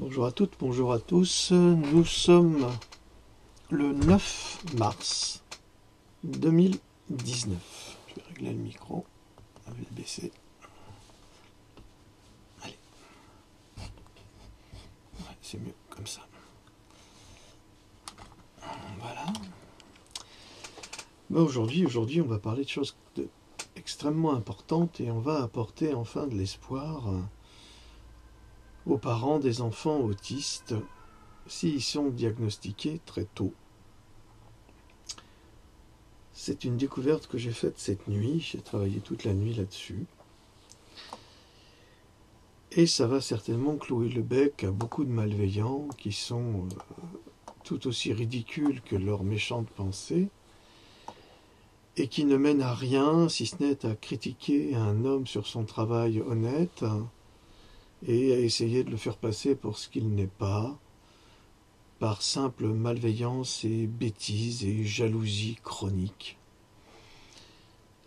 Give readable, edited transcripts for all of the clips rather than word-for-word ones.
Bonjour à toutes, bonjour à tous. Nous sommes le 9 mars 2019. Je vais régler le micro. Je vais le baisser. Allez. Ouais, c'est mieux comme ça. Voilà. Ben aujourd'hui, on va parler de choses extrêmement importantes et on va apporter enfin de l'espoir aux parents des enfants autistes s'ils sont diagnostiqués très tôt. C'est une découverte que j'ai faite cette nuit, j'ai travaillé toute la nuit là-dessus. Et ça va certainement clouer le bec à beaucoup de malveillants qui sont tout aussi ridicules que leurs méchantes pensées et qui ne mènent à rien si ce n'est à critiquer un homme sur son travail honnête et à essayer de le faire passer pour ce qu'il n'est pas, par simple malveillance et bêtise et jalousie chronique.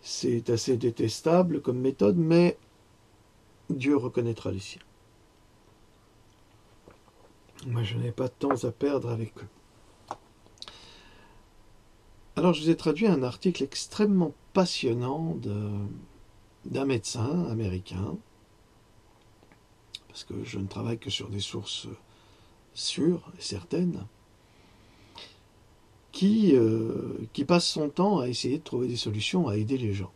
C'est assez détestable comme méthode, mais Dieu reconnaîtra les siens. Moi, je n'ai pas de temps à perdre avec eux. Alors, je vous ai traduit un article extrêmement passionnant d'un médecin américain, parce que je ne travaille que sur des sources sûres et certaines, qui passe son temps à essayer de trouver des solutions à aider les gens,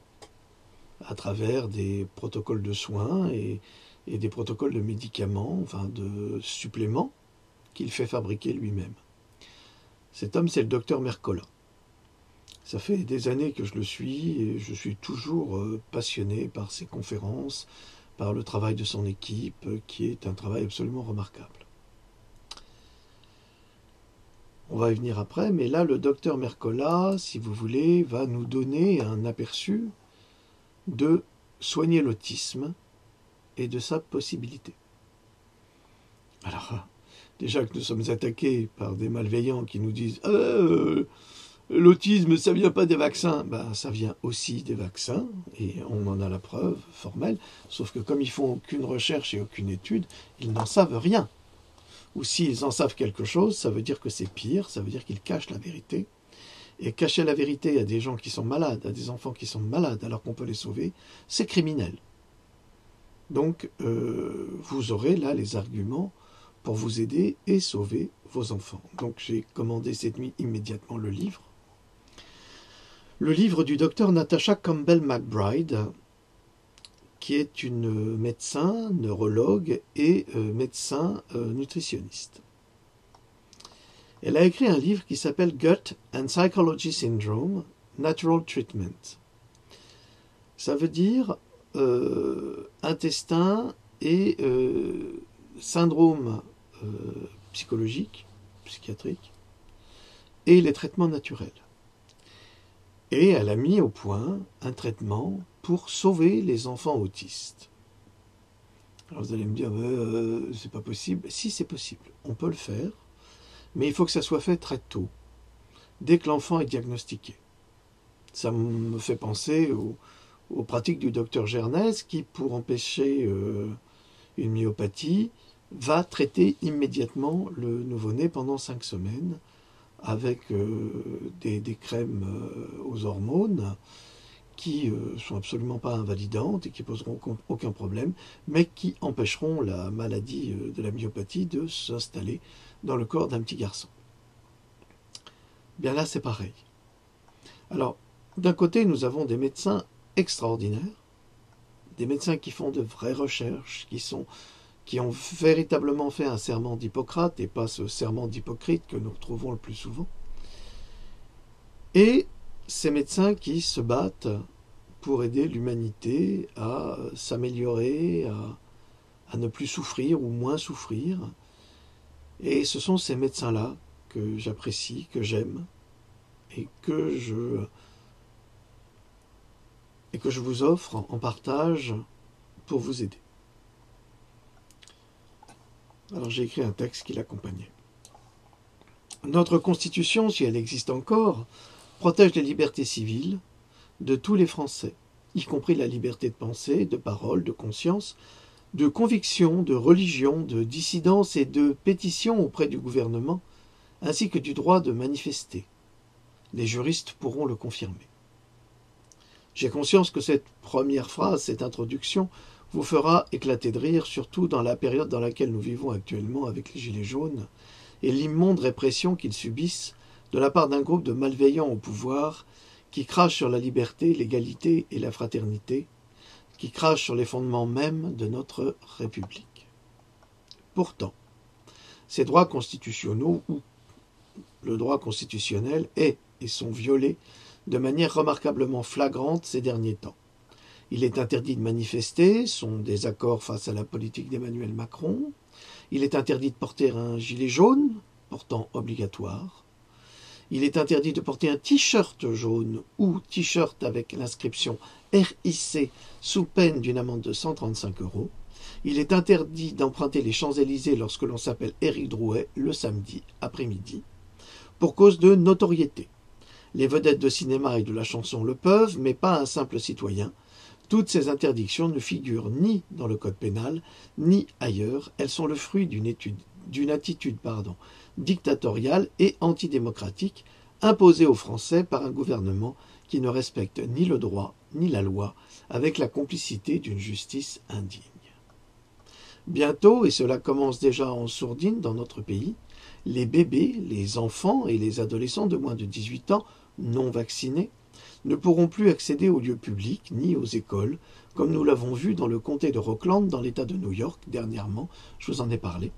à travers des protocoles de soins et des protocoles de médicaments, enfin de suppléments, qu'il fait fabriquer lui-même. Cet homme, c'est le docteur Mercola. Ça fait des années que je le suis et je suis toujours passionné par ses conférences, par le travail de son équipe, qui est un travail absolument remarquable. On va y venir après, mais là, le docteur Mercola, si vous voulez, va nous donner un aperçu de soigner l'autisme et de sa possibilité. Alors, déjà que nous sommes attaqués par des malveillants qui nous disent l'autisme, ça vient pas des vaccins. Ben, ça vient aussi des vaccins, et on en a la preuve formelle, sauf que comme ils font aucune recherche et aucune étude, ils n'en savent rien. Ou s'ils en savent quelque chose, ça veut dire que c'est pire, ça veut dire qu'ils cachent la vérité. Et cacher la vérité à des gens qui sont malades, à des enfants qui sont malades alors qu'on peut les sauver, c'est criminel. Donc, vous aurez là les arguments pour vous aider et sauver vos enfants. Donc, j'ai commandé cette nuit immédiatement le livre. Le livre du docteur Natasha Campbell McBride, qui est une médecin, neurologue et médecin nutritionniste. Elle a écrit un livre qui s'appelle Gut and Psychology Syndrome, Natural Treatment. Ça veut dire intestin et syndrome psychologique, psychiatrique, et les traitements naturels. Et elle a mis au point un traitement pour sauver les enfants autistes. Alors vous allez me dire, c'est pas possible. Si, c'est possible, on peut le faire, mais il faut que ça soit fait très tôt, dès que l'enfant est diagnostiqué. Ça me fait penser aux pratiques du docteur Gernez qui, pour empêcher une myopathie, va traiter immédiatement le nouveau-né pendant 5 semaines avec des crèmes aux hormones qui sont absolument pas invalidantes et qui poseront aucun problème, mais qui empêcheront la maladie de la myopathie de s'installer dans le corps d'un petit garçon. Bien là, c'est pareil. Alors, d'un côté, nous avons des médecins extraordinaires, des médecins qui font de vraies recherches, qui ont véritablement fait un serment d'Hippocrate et pas ce serment d'Hypocrite que nous retrouvons le plus souvent. Et ces médecins qui se battent pour aider l'humanité à s'améliorer, à ne plus souffrir ou moins souffrir. Et ce sont ces médecins-là que j'apprécie, que j'aime et que je vous offre en partage pour vous aider. Alors j'ai écrit un texte qui l'accompagnait. Notre Constitution, si elle existe encore, protège les libertés civiles de tous les Français, y compris la liberté de pensée, de parole, de conscience, de conviction, de religion, de dissidence et de pétition auprès du gouvernement, ainsi que du droit de manifester. Les juristes pourront le confirmer. J'ai conscience que cette première phrase, cette introduction, vous fera éclater de rire, surtout dans la période dans laquelle nous vivons actuellement avec les Gilets jaunes et l'immonde répression qu'ils subissent de la part d'un groupe de malveillants au pouvoir qui crachent sur la liberté, l'égalité et la fraternité, qui crachent sur les fondements mêmes de notre République. Pourtant, ces droits constitutionnels ou le droit constitutionnel est et sont violés de manière remarquablement flagrante ces derniers temps. Il est interdit de manifester son désaccord face à la politique d'Emmanuel Macron. Il est interdit de porter un gilet jaune, pourtant obligatoire. Il est interdit de porter un t-shirt jaune ou t-shirt avec l'inscription RIC sous peine d'une amende de 135 €. Il est interdit d'emprunter les Champs-Élysées lorsque l'on s'appelle Éric Drouet le samedi après-midi, pour cause de notoriété. Les vedettes de cinéma et de la chanson le peuvent, mais pas un simple citoyen. Toutes ces interdictions ne figurent ni dans le code pénal, ni ailleurs. Elles sont le fruit d'une attitude dictatoriale et antidémocratique imposée aux Français par un gouvernement qui ne respecte ni le droit ni la loi, avec la complicité d'une justice indigne. Bientôt, et cela commence déjà en sourdine dans notre pays, les bébés, les enfants et les adolescents de moins de 18 ans non vaccinés ne pourront plus accéder aux lieux publics ni aux écoles, comme nous l'avons vu dans le comté de Rockland, dans l'État de New York, dernièrement, je vous en ai parlé.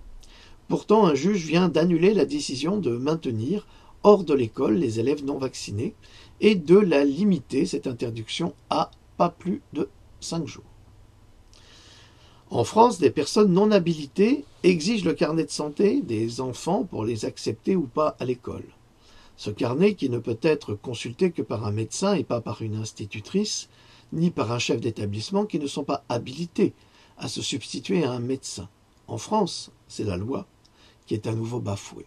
Pourtant, un juge vient d'annuler la décision de maintenir hors de l'école les élèves non vaccinés et de la limiter, cette interdiction, à pas plus de 5 jours. En France, des personnes non habilitées exigent le carnet de santé des enfants pour les accepter ou pas à l'école. Ce carnet, qui ne peut être consulté que par un médecin et pas par une institutrice, ni par un chef d'établissement, qui ne sont pas habilités à se substituer à un médecin. En France, c'est la loi qui est à nouveau bafouée.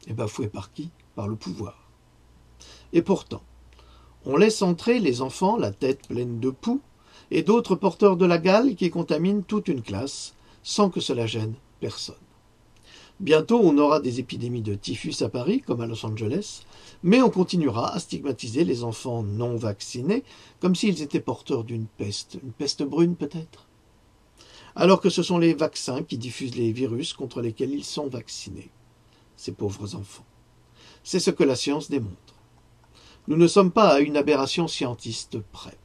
Et bafouée par qui? Par le pouvoir. Et pourtant, on laisse entrer les enfants la tête pleine de poux et d'autres porteurs de la gale qui contaminent toute une classe sans que cela gêne personne. Bientôt, on aura des épidémies de typhus à Paris, comme à Los Angeles, mais on continuera à stigmatiser les enfants non vaccinés comme s'ils étaient porteurs d'une peste brune peut-être, alors que ce sont les vaccins qui diffusent les virus contre lesquels ils sont vaccinés, ces pauvres enfants. C'est ce que la science démontre. Nous ne sommes pas à une aberration scientiste près.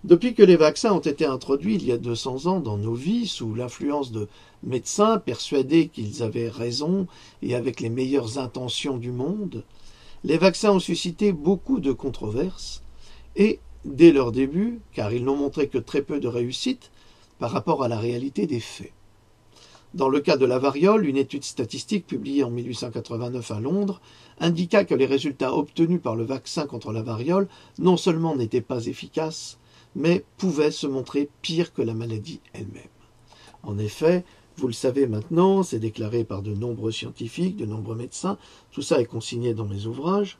Depuis que les vaccins ont été introduits il y a 200 ans dans nos vies, sous l'influence de médecins persuadés qu'ils avaient raison et avec les meilleures intentions du monde, les vaccins ont suscité beaucoup de controverses et, dès leur début, car ils n'ont montré que très peu de réussite par rapport à la réalité des faits. Dans le cas de la variole, une étude statistique publiée en 1889 à Londres indiqua que les résultats obtenus par le vaccin contre la variole non seulement n'étaient pas efficaces, mais pouvaient se montrer pire que la maladie elle-même. En effet, vous le savez maintenant, c'est déclaré par de nombreux scientifiques, de nombreux médecins, tout ça est consigné dans mes ouvrages.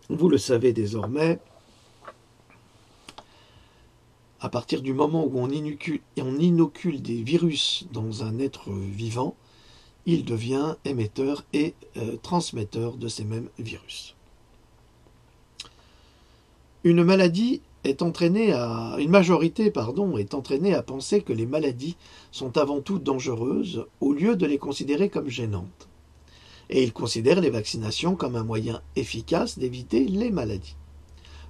Vous le savez désormais, à partir du moment où on inocule des virus dans un être vivant, il devient émetteur et transmetteur de ces mêmes virus. Une majorité est entraînée à penser que les maladies sont avant tout dangereuses au lieu de les considérer comme gênantes. Et ils considèrent les vaccinations comme un moyen efficace d'éviter les maladies,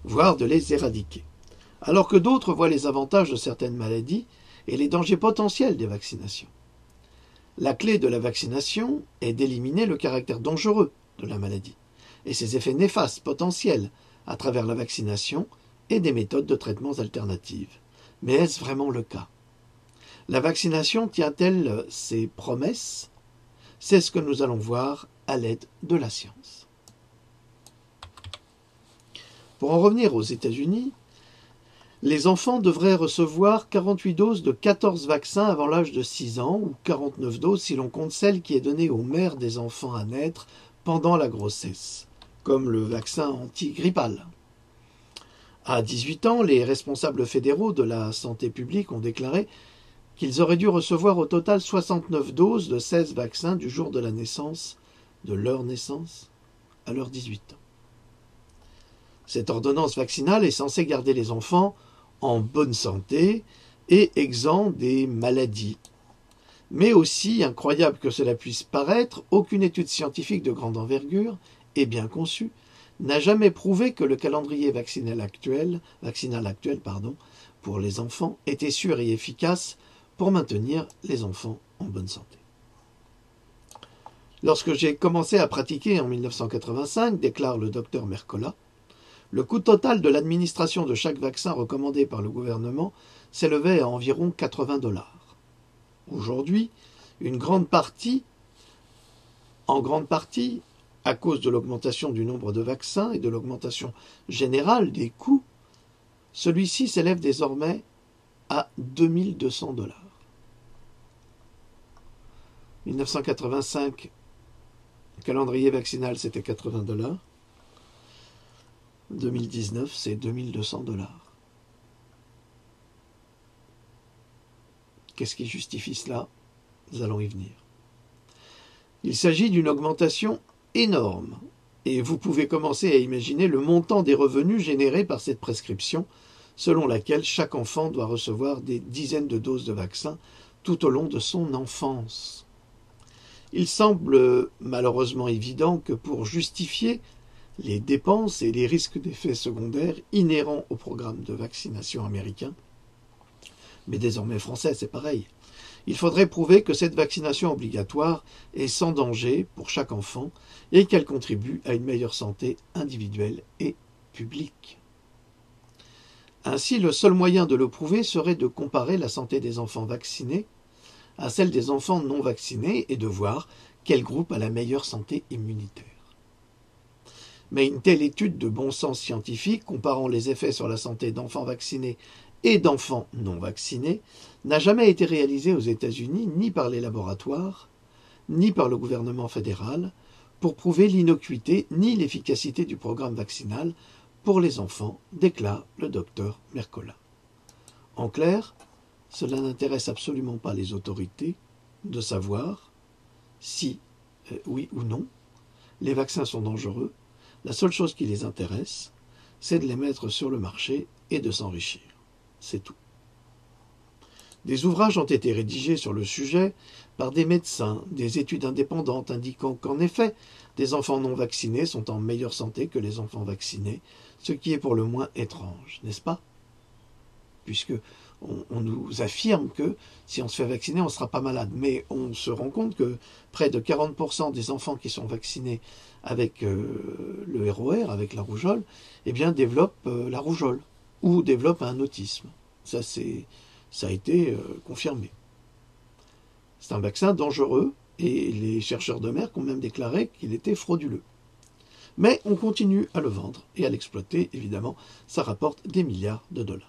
voire de les éradiquer. Alors que d'autres voient les avantages de certaines maladies et les dangers potentiels des vaccinations. La clé de la vaccination est d'éliminer le caractère dangereux de la maladie et ses effets néfastes potentiels à travers la vaccination et des méthodes de traitement alternatives. Mais est-ce vraiment le cas? La vaccination tient-elle ses promesses? C'est ce que nous allons voir à l'aide de la science. Pour en revenir aux États-Unis, les enfants devraient recevoir 48 doses de 14 vaccins avant l'âge de 6 ans, ou 49 doses si l'on compte celle qui est donnée aux mères des enfants à naître pendant la grossesse, comme le vaccin antigrippal. À 18 ans, les responsables fédéraux de la santé publique ont déclaré qu'ils auraient dû recevoir au total 69 doses de 16 vaccins du jour de la naissance, de leur naissance, à leurs 18 ans. Cette ordonnance vaccinale est censée garder les enfants en bonne santé et exempts des maladies. Mais aussi, incroyable que cela puisse paraître, aucune étude scientifique de grande envergure et bien conçue n'a jamais prouvé que le calendrier vaccinal actuel, pour les enfants était sûr et efficace pour maintenir les enfants en bonne santé. Lorsque j'ai commencé à pratiquer en 1985, déclare le docteur Mercola, le coût total de l'administration de chaque vaccin recommandé par le gouvernement s'élevait à environ 80 $. Aujourd'hui, en grande partie, à cause de l'augmentation du nombre de vaccins et de l'augmentation générale des coûts, celui-ci s'élève désormais à 2200 $. 1985, le calendrier vaccinal, c'était 80 $. 2019, c'est 2200 $. Qu'est-ce qui justifie cela? Nous allons y venir. Il s'agit d'une augmentation énorme, et vous pouvez commencer à imaginer le montant des revenus générés par cette prescription, selon laquelle chaque enfant doit recevoir des dizaines de doses de vaccins tout au long de son enfance. Il semble malheureusement évident que pour justifier les dépenses et les risques d'effets secondaires inhérents au programme de vaccination américain, mais désormais français, c'est pareil, il faudrait prouver que cette vaccination obligatoire est sans danger pour chaque enfant et qu'elle contribue à une meilleure santé individuelle et publique. Ainsi, le seul moyen de le prouver serait de comparer la santé des enfants vaccinés à celle des enfants non vaccinés et de voir quel groupe a la meilleure santé immunitaire. Mais une telle étude de bon sens scientifique comparant les effets sur la santé d'enfants vaccinés et d'enfants non vaccinés n'a jamais été réalisée aux États-Unis ni par les laboratoires, ni par le gouvernement fédéral, pour prouver l'innocuité ni l'efficacité du programme vaccinal pour les enfants, déclare le docteur Mercola. En clair, cela n'intéresse absolument pas les autorités de savoir si, oui ou non, les vaccins sont dangereux. La seule chose qui les intéresse, c'est de les mettre sur le marché et de s'enrichir. C'est tout. Des ouvrages ont été rédigés sur le sujet par des médecins, des études indépendantes indiquant qu'en effet, des enfants non vaccinés sont en meilleure santé que les enfants vaccinés, ce qui est pour le moins étrange, n'est-ce pas? Puisque on nous affirme que si on se fait vacciner, on ne sera pas malade. Mais on se rend compte que près de 40% des enfants qui sont vaccinés avec le ROR, avec la rougeole, eh bien, développent la rougeole ou développent un autisme. Ça a été confirmé. C'est un vaccin dangereux et les chercheurs de Merck ont même déclaré qu'il était frauduleux. Mais on continue à le vendre et à l'exploiter, évidemment, ça rapporte des milliards de $.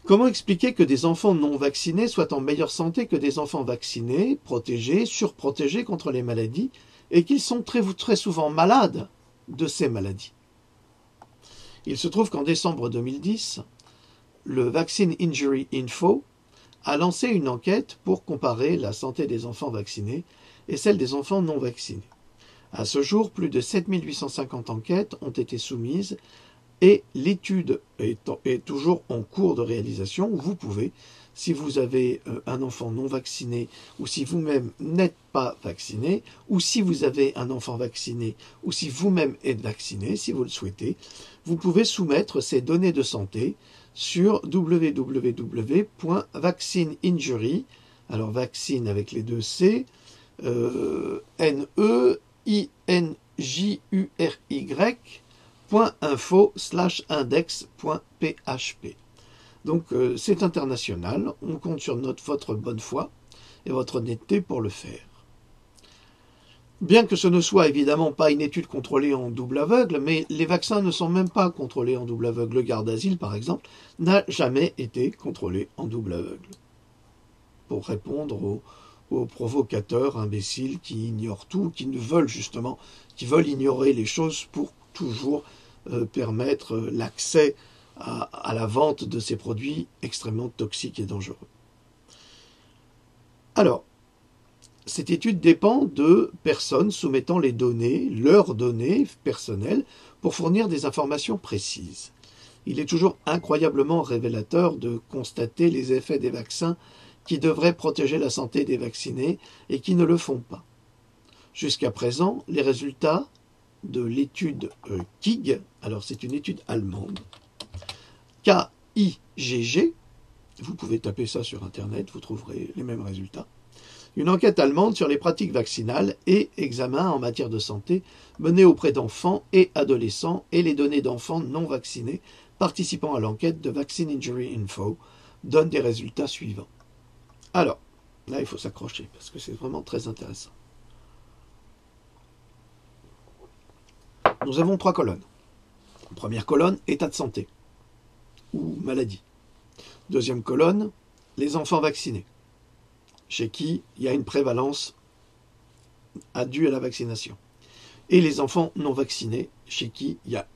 Comment expliquer que des enfants non vaccinés soient en meilleure santé que des enfants vaccinés, protégés, surprotégés contre les maladies, et qu'ils sont très souvent malades de ces maladies? Il se trouve qu'en décembre 2010, le Vaccine Injury Info a lancé une enquête pour comparer la santé des enfants vaccinés et celle des enfants non vaccinés. À ce jour, plus de 7850 enquêtes ont été soumises et l'étude est toujours en cours de réalisation. Vous pouvez, si vous avez un enfant non vacciné ou si vous-même n'êtes pas vacciné, ou si vous avez un enfant vacciné ou si vous-même êtes vacciné, si vous le souhaitez, vous pouvez soumettre ces données de santé sur www.vaccineinjury, alors vaccine avec les deux C, NEINJURY.info/index.php. Donc c'est international, on compte sur votre bonne foi et votre honnêteté pour le faire. Bien que ce ne soit évidemment pas une étude contrôlée en double aveugle, mais les vaccins ne sont même pas contrôlés en double aveugle. Le garde d'asile, par exemple, n'a jamais été contrôlé en double aveugle. Pour répondre aux provocateurs imbéciles qui ignorent tout, qui veulent ignorer les choses pour toujours permettre l'accès à la vente de ces produits extrêmement toxiques et dangereux. Alors, cette étude dépend de personnes soumettant les données, leurs données personnelles, pour fournir des informations précises. Il est toujours incroyablement révélateur de constater les effets des vaccins qui devraient protéger la santé des vaccinés et qui ne le font pas. Jusqu'à présent, les résultats de l'étude KIG, alors c'est une étude allemande, KIGG, vous pouvez taper ça sur Internet, vous trouverez les mêmes résultats, une enquête allemande sur les pratiques vaccinales et examens en matière de santé menée auprès d'enfants et adolescents et les données d'enfants non vaccinés participant à l'enquête de Vaccine Injury Info donnent des résultats suivants. Alors, là il faut s'accrocher parce que c'est vraiment très intéressant. Nous avons 3 colonnes. Première colonne, état de santé ou maladie. Deuxième colonne, les enfants vaccinés, chez qui il y a une prévalence due à la vaccination. Et les enfants non vaccinés, chez qui il y a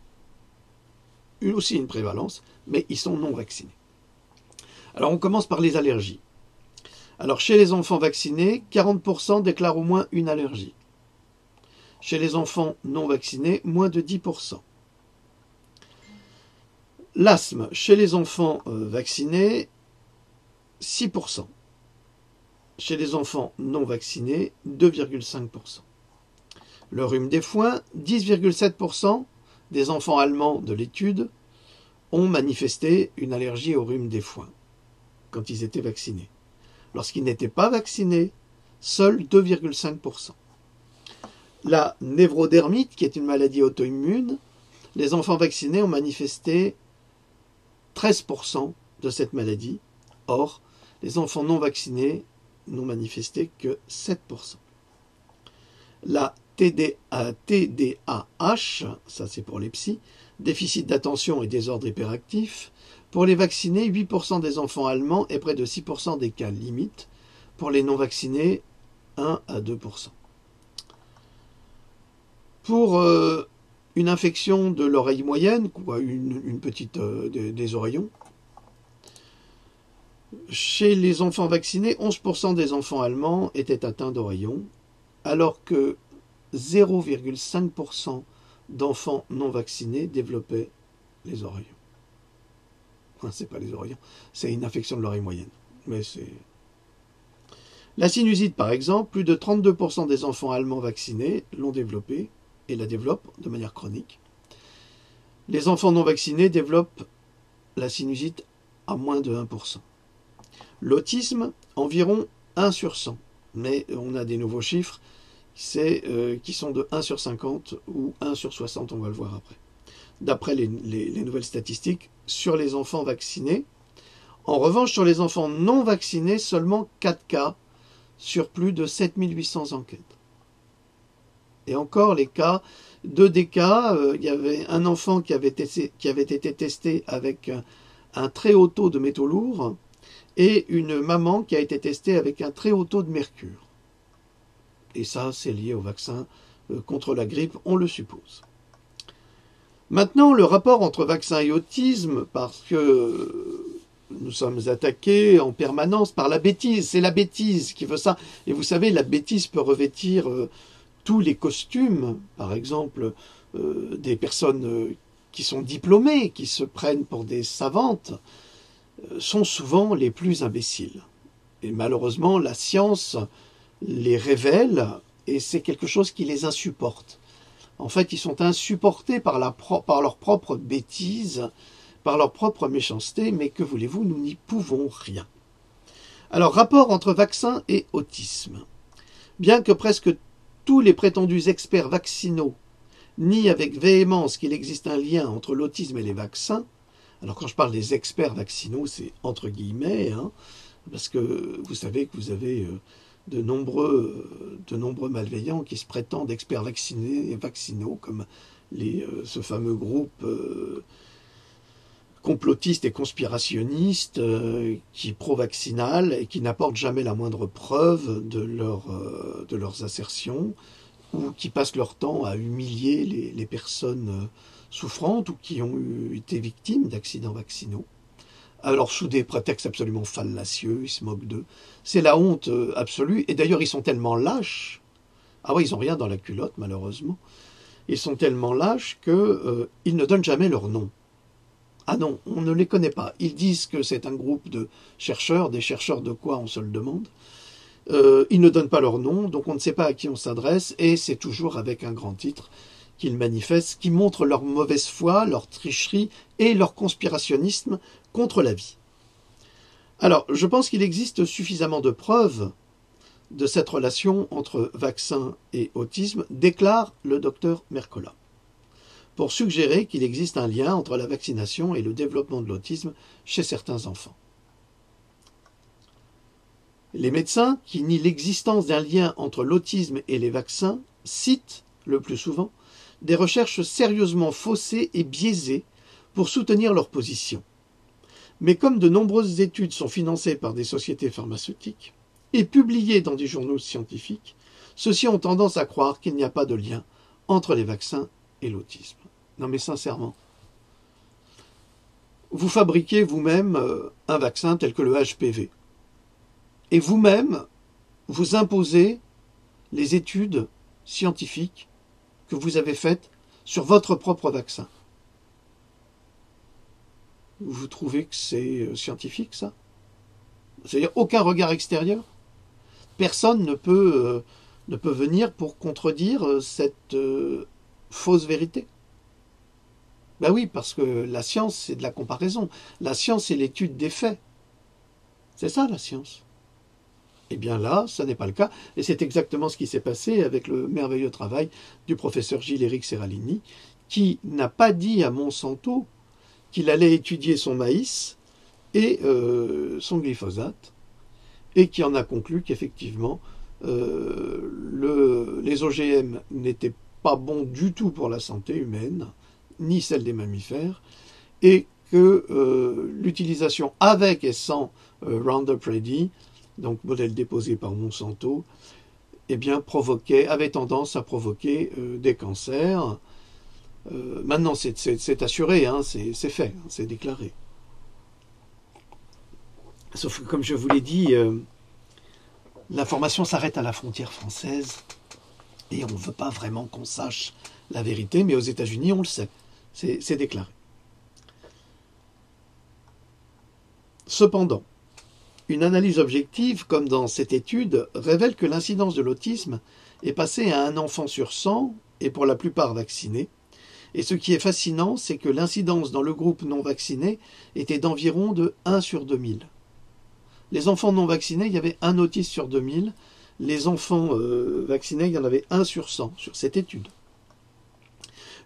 aussi une prévalence, mais ils sont non vaccinés. Alors on commence par les allergies. Alors chez les enfants vaccinés, 40% déclarent au moins une allergie. Chez les enfants non vaccinés, moins de 10%. L'asthme, chez les enfants vaccinés, 6%. Chez les enfants non vaccinés, 2,5%. Le rhume des foins, 10,7% des enfants allemands de l'étude ont manifesté une allergie au rhume des foins quand ils étaient vaccinés. Lorsqu'ils n'étaient pas vaccinés, seuls 2,5%. La névrodermite, qui est une maladie auto-immune, les enfants vaccinés ont manifesté 13% de cette maladie. Or, les enfants non vaccinés n'ont manifesté que 7%. La TDAH, ça c'est pour les psys, déficit d'attention et désordre hyperactif, pour les vaccinés, 8% des enfants allemands et près de 6% des cas limites. Pour les non vaccinés, 1 à 2%. Pour une infection de l'oreille moyenne, une petite des oreillons, chez les enfants vaccinés, 11% des enfants allemands étaient atteints d'oreillons, alors que 0,5% d'enfants non vaccinés développaient les oreillons. Enfin, c'est pas les oreillons, c'est une infection de l'oreille moyenne. Mais c'est... La sinusite, par exemple, plus de 32% des enfants allemands vaccinés l'ont développée et la développent de manière chronique. Les enfants non vaccinés développent la sinusite à moins de 1%. L'autisme, environ 1 sur 100. Mais on a des nouveaux chiffres qui sont de 1 sur 50 ou 1 sur 60, on va le voir après. D'après les nouvelles statistiques sur les enfants vaccinés. En revanche, sur les enfants non vaccinés, seulement 4 cas sur plus de 7800 enquêtes. Et encore les cas, 2 des cas, il y avait un enfant qui avait été testé avec un très haut taux de métaux lourds et une maman qui a été testée avec un très haut taux de mercure. Et ça, c'est lié au vaccin contre la grippe, on le suppose. Maintenant, le rapport entre vaccin et autisme, parce que nous sommes attaqués en permanence par la bêtise. C'est la bêtise qui veut ça. Et vous savez, la bêtise peut revêtir tous les costumes. Par exemple, des personnes qui sont diplômées, qui se prennent pour des savantes, sont souvent les plus imbéciles. Et malheureusement, la science les révèle et c'est quelque chose qui les insupporte. En fait, ils sont insupportés par leur propre bêtise, par leur propre méchanceté, mais que voulez-vous, nous n'y pouvons rien. Alors, rapport entre vaccin et autisme. Bien que presque tous les prétendus experts vaccinaux nient avec véhémence qu'il existe un lien entre l'autisme et les vaccins, alors quand je parle des experts vaccinaux, c'est entre guillemets, parce que vous savez que vous avez de nombreux malveillants qui se prétendent experts vaccinaux, comme ce fameux groupe complotiste et conspirationniste qui est pro-vaccinal et qui n'apporte jamais la moindre preuve de leurs assertions ou qui passent leur temps à humilier les personnes souffrantes ou qui ont été victimes d'accidents vaccinaux. Alors sous des prétextes absolument fallacieux, ils se moquent d'eux. C'est la honte absolue. Et d'ailleurs, ils sont tellement lâches. Ah oui, ils n'ont rien dans la culotte, malheureusement. Ils sont tellement lâches qu'ils ne donnent jamais leur nom. Ah non, on ne les connaît pas. Ils disent que c'est un groupe de chercheurs. Des chercheurs de quoi, on se le demande. Ils ne donnent pas leur nom, donc on ne sait pas à qui on s'adresse, et c'est toujours avec un grand titre qu'ils manifestent, qui montrent leur mauvaise foi, leur tricherie et leur conspirationnisme contre la vie. Alors, je pense qu'il existe suffisamment de preuves de cette relation entre vaccin et autisme, déclare le docteur Mercola, pour suggérer qu'il existe un lien entre la vaccination et le développement de l'autisme chez certains enfants. Les médecins qui nient l'existence d'un lien entre l'autisme et les vaccins citent, le plus souvent, des recherches sérieusement faussées et biaisées pour soutenir leur position. Mais comme de nombreuses études sont financées par des sociétés pharmaceutiques et publiées dans des journaux scientifiques, ceux-ci ont tendance à croire qu'il n'y a pas de lien entre les vaccins et l'autisme. Non mais sincèrement, vous fabriquez vous-même un vaccin tel que le HPV. Et vous-même, vous imposez les études scientifiques que vous avez faites sur votre propre vaccin. Vous trouvez que c'est scientifique, ça? C'est-à-dire aucun regard extérieur? Personne ne peut venir pour contredire cette fausse vérité. Ben oui, parce que la science, c'est de la comparaison. La science, c'est l'étude des faits. C'est ça, la science. Eh bien là, ça n'est pas le cas, et c'est exactement ce qui s'est passé avec le merveilleux travail du professeur Gilles-Éric Serralini, qui n'a pas dit à Monsanto qu'il allait étudier son maïs et son glyphosate, et qui en a conclu qu'effectivement, les OGM n'étaient pas bons du tout pour la santé humaine, ni celle des mammifères, et que l'utilisation avec et sans Roundup Ready, donc modèle déposé par Monsanto, eh bien, avait tendance à provoquer des cancers. Maintenant, c'est assuré, hein, c'est fait, c'est déclaré. Sauf que, comme je vous l'ai dit, l'information s'arrête à la frontière française et on ne veut pas vraiment qu'on sache la vérité, mais aux États-Unis, on le sait, c'est déclaré. Cependant, une analyse objective, comme dans cette étude, révèle que l'incidence de l'autisme est passée à 1 enfant sur 100, et pour la plupart vaccinés. Et ce qui est fascinant, c'est que l'incidence dans le groupe non vacciné était d'environ de 1 sur 2000. Les enfants non vaccinés, il y avait un autiste sur 2000. Les enfants vaccinés, il y en avait 1 sur 100 sur cette étude.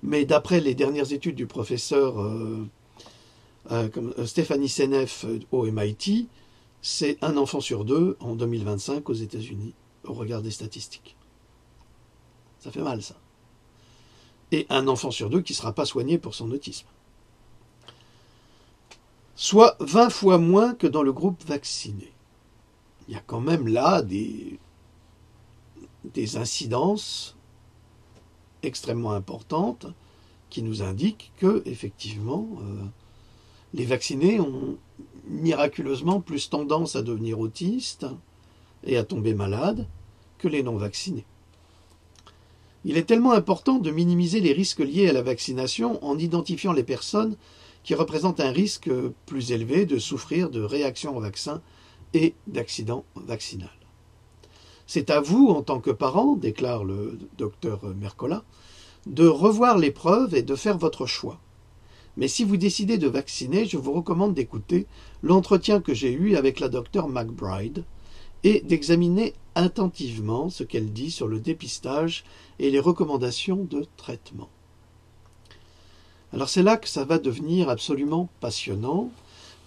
Mais d'après les dernières études du professeur Stéphanie Seneff au MIT, c'est 1 enfant sur 2 en 2025 aux États-Unis, au regard des statistiques. Ça fait mal, ça. Et 1 enfant sur 2 qui ne sera pas soigné pour son autisme. Soit 20 fois moins que dans le groupe vacciné. Il y a quand même là des incidences extrêmement importantes qui nous indiquent que, effectivement, les vaccinés ont miraculeusement plus tendance à devenir autistes et à tomber malades que les non-vaccinés. Il est tellement important de minimiser les risques liés à la vaccination en identifiant les personnes qui représentent un risque plus élevé de souffrir de réactions au vaccin et d'accidents vaccinal. C'est à vous, en tant que parent, déclare le docteur Mercola, de revoir les preuves et de faire votre choix. Mais si vous décidez de vacciner, je vous recommande d'écouter l'entretien que j'ai eu avec la docteure McBride et d'examiner attentivement ce qu'elle dit sur le dépistage et les recommandations de traitement. Alors c'est là que ça va devenir absolument passionnant.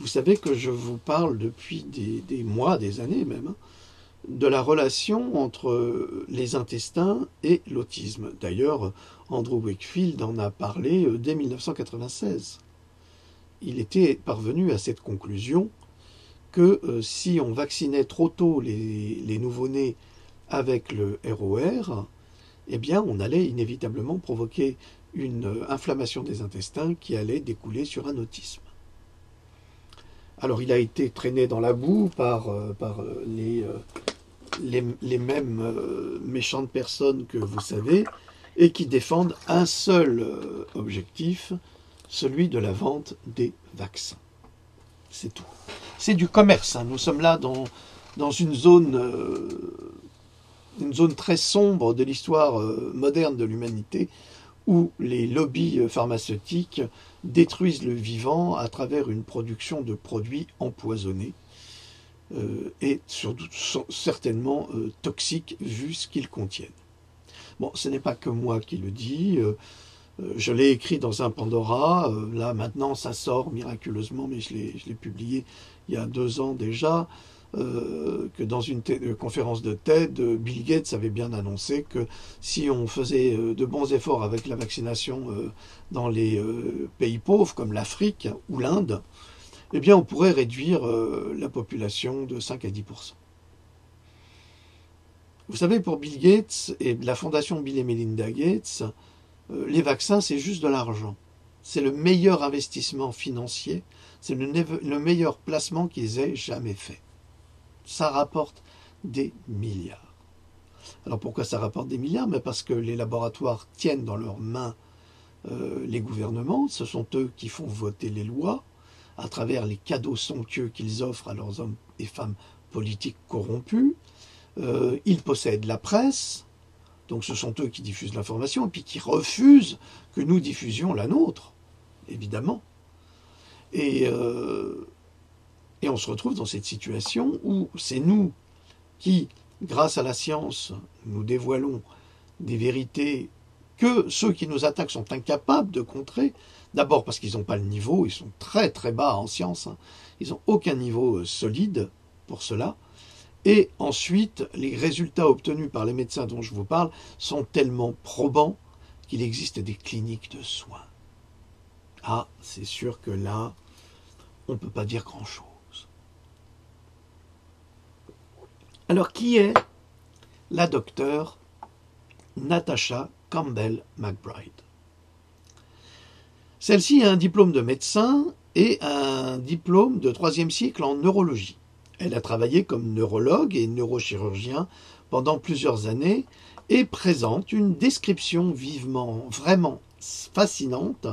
Vous savez que je vous parle depuis des mois, des années même, de la relation entre les intestins et l'autisme. D'ailleurs, Andrew Wakefield en a parlé dès 1996. Il était parvenu à cette conclusion que si on vaccinait trop tôt les nouveau-nés avec le ROR, eh bien, on allait inévitablement provoquer une inflammation des intestins qui allait découler sur un autisme. Alors, il a été traîné dans la boue par les mêmes méchantes personnes que vous savez, et qui défendent un seul objectif, celui de la vente des vaccins. C'est tout. C'est du commerce. Nous sommes là dans une zone très sombre de l'histoire moderne de l'humanité, où les lobbies pharmaceutiques détruisent le vivant à travers une production de produits empoisonnés et surtout certainement toxiques vu ce qu'ils contiennent. Bon, ce n'est pas que moi qui le dis, je l'ai écrit dans un Pandora, là maintenant ça sort miraculeusement, mais je l'ai publié il y a 2 ans déjà, que dans une conférence de TED, Bill Gates avait bien annoncé que si on faisait de bons efforts avec la vaccination dans les pays pauvres comme l'Afrique ou l'Inde, eh bien on pourrait réduire la population de 5 à 10%. Vous savez, pour Bill Gates et la fondation Bill et Melinda Gates, les vaccins, c'est juste de l'argent. C'est le meilleur investissement financier, c'est le meilleur placement qu'ils aient jamais fait. Ça rapporte des milliards. Alors pourquoi ça rapporte des milliards? Mais parce que les laboratoires tiennent dans leurs mains les gouvernements, ce sont eux qui font voter les lois, à travers les cadeaux somptueux qu'ils offrent à leurs hommes et femmes politiques corrompus. Ils possèdent la presse, donc ce sont eux qui diffusent l'information, et puis qui refusent que nous diffusions la nôtre, évidemment. Et on se retrouve dans cette situation où c'est nous qui, grâce à la science, nous dévoilons des vérités que ceux qui nous attaquent sont incapables de contrer. D'abord parce qu'ils n'ont pas le niveau, ils sont très très bas en science, ils n'ont aucun niveau solide pour cela. Et ensuite, les résultats obtenus par les médecins dont je vous parle sont tellement probants qu'il existe des cliniques de soins. Ah, c'est sûr que là, on ne peut pas dire grand-chose. Alors, qui est la docteure Natasha Campbell McBride? Celle-ci a un diplôme de médecin et un diplôme de 3e cycle en neurologie. Elle a travaillé comme neurologue et neurochirurgien pendant plusieurs années et présente une description vraiment fascinante.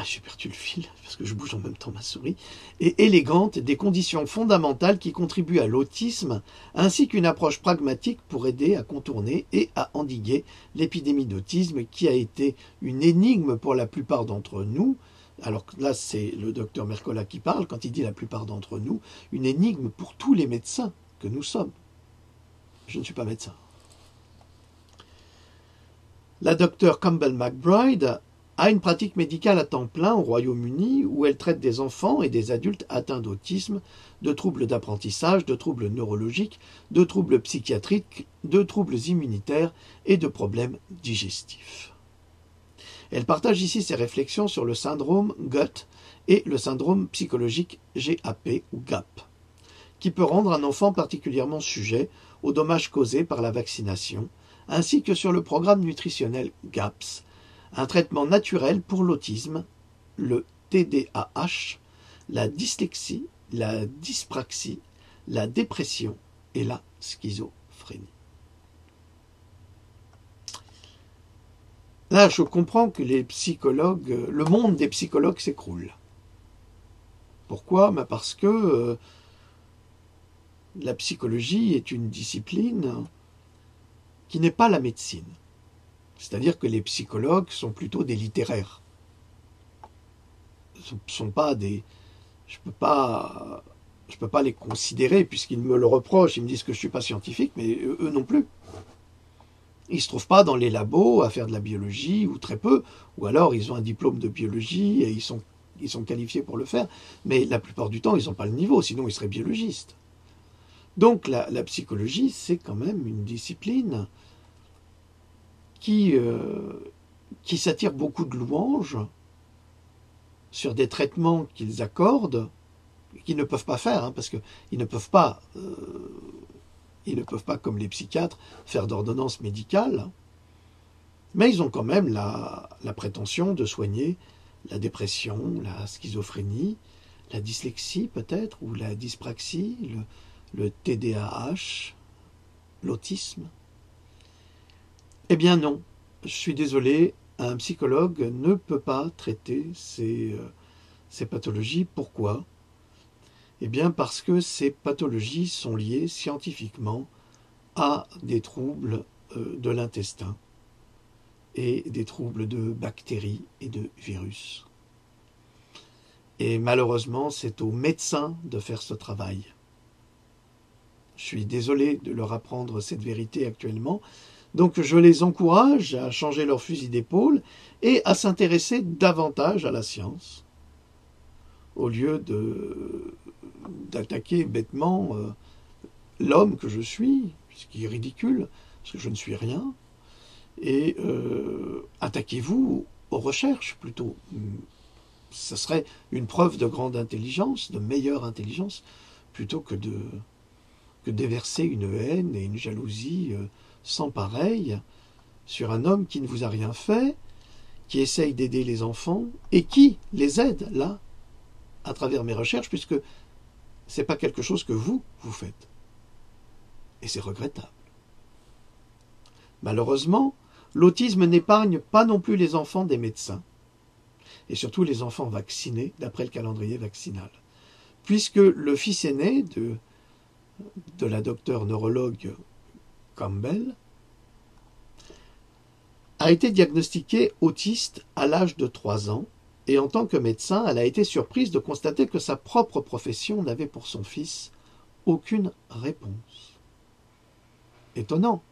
J'ai perdu le fil parce que je bouge en même temps ma souris. Et élégante des conditions fondamentales qui contribuent à l'autisme, ainsi qu'une approche pragmatique pour aider à contourner et à endiguer l'épidémie d'autisme qui a été une énigme pour la plupart d'entre nous. Alors là, c'est le docteur Mercola qui parle, quand il dit la plupart d'entre nous, une énigme pour tous les médecins que nous sommes. Je ne suis pas médecin. La docteure Campbell McBride a une pratique médicale à temps plein au Royaume-Uni où elle traite des enfants et des adultes atteints d'autisme, de troubles d'apprentissage, de troubles neurologiques, de troubles psychiatriques, de troubles immunitaires et de problèmes digestifs. Elle partage ici ses réflexions sur le syndrome GUT et le syndrome psychologique GAP ou GAP, qui peut rendre un enfant particulièrement sujet aux dommages causés par la vaccination, ainsi que sur le programme nutritionnel GAPS, un traitement naturel pour l'autisme, le TDAH, la dyslexie, la dyspraxie, la dépression et la schizophrénie. Là, je comprends que le monde des psychologues s'écroule. Pourquoi? Parce que la psychologie est une discipline qui n'est pas la médecine. C'est-à-dire que les psychologues sont plutôt des littéraires. Ce ne sont pas des... Je peux pas les considérer puisqu'ils me le reprochent, ils me disent que je ne suis pas scientifique, mais eux non plus. Ils ne se trouvent pas dans les labos à faire de la biologie, ou très peu, ou alors ils ont un diplôme de biologie et ils sont qualifiés pour le faire, mais la plupart du temps, ils n'ont pas le niveau, sinon ils seraient biologistes. Donc la psychologie, c'est quand même une discipline qui s'attire beaucoup de louanges sur des traitements qu'ils accordent, qu'ils ne peuvent pas faire, parce qu'ils ne peuvent pas Ils ne peuvent pas, comme les psychiatres, faire d'ordonnance médicale, mais ils ont quand même la prétention de soigner la dépression, la schizophrénie, la dyslexie peut-être, ou la dyspraxie, le TDAH, l'autisme. Eh bien non, je suis désolé, un psychologue ne peut pas traiter ces pathologies. Pourquoi ? Eh bien parce que ces pathologies sont liées scientifiquement à des troubles de l'intestin et des troubles de bactéries et de virus. Et malheureusement, c'est aux médecins de faire ce travail. Je suis désolé de leur apprendre cette vérité actuellement. Donc je les encourage à changer leur fusil d'épaule et à s'intéresser davantage à la science, au lieu d'attaquer bêtement l'homme que je suis, ce qui est ridicule, parce que je ne suis rien, et attaquez-vous aux recherches plutôt. Ce serait une preuve de grande intelligence, de meilleure intelligence, plutôt que déverser une haine et une jalousie sans pareil sur un homme qui ne vous a rien fait, qui essaye d'aider les enfants et qui les aide là, à travers mes recherches, puisque ce n'est pas quelque chose que vous faites. Et c'est regrettable. Malheureusement, l'autisme n'épargne pas non plus les enfants des médecins, et surtout les enfants vaccinés, d'après le calendrier vaccinal. Puisque le fils aîné de la docteure neurologue Campbell a été diagnostiquée autiste à l'âge de 3 ans, et en tant que médecin, elle a été surprise de constater que sa propre profession n'avait pour son fils aucune réponse. Étonnant.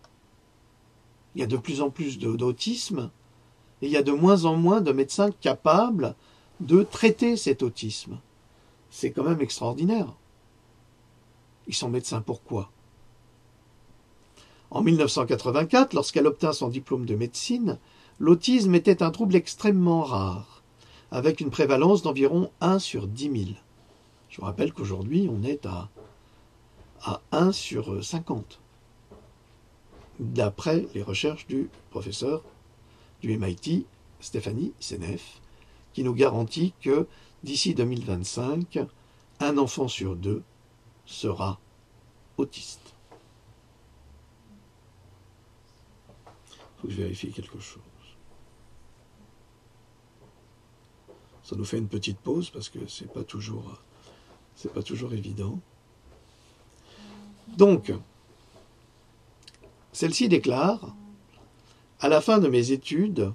Il y a de plus en plus d'autisme, et il y a de moins en moins de médecins capables de traiter cet autisme. C'est quand même extraordinaire. Ils sont médecins pourquoi ? En 1984, lorsqu'elle obtint son diplôme de médecine, l'autisme était un trouble extrêmement rare, avec une prévalence d'environ 1 sur 10 000. Je vous rappelle qu'aujourd'hui, on est à 1 sur 50, d'après les recherches du professeur du MIT, Stéphanie Seneff, qui nous garantit que d'ici 2025, un enfant sur 2 sera autiste. Il faut que je vérifie quelque chose. Ça nous fait une petite pause parce que c'est pas toujours évident. Donc, celle-ci déclare: à la fin de mes études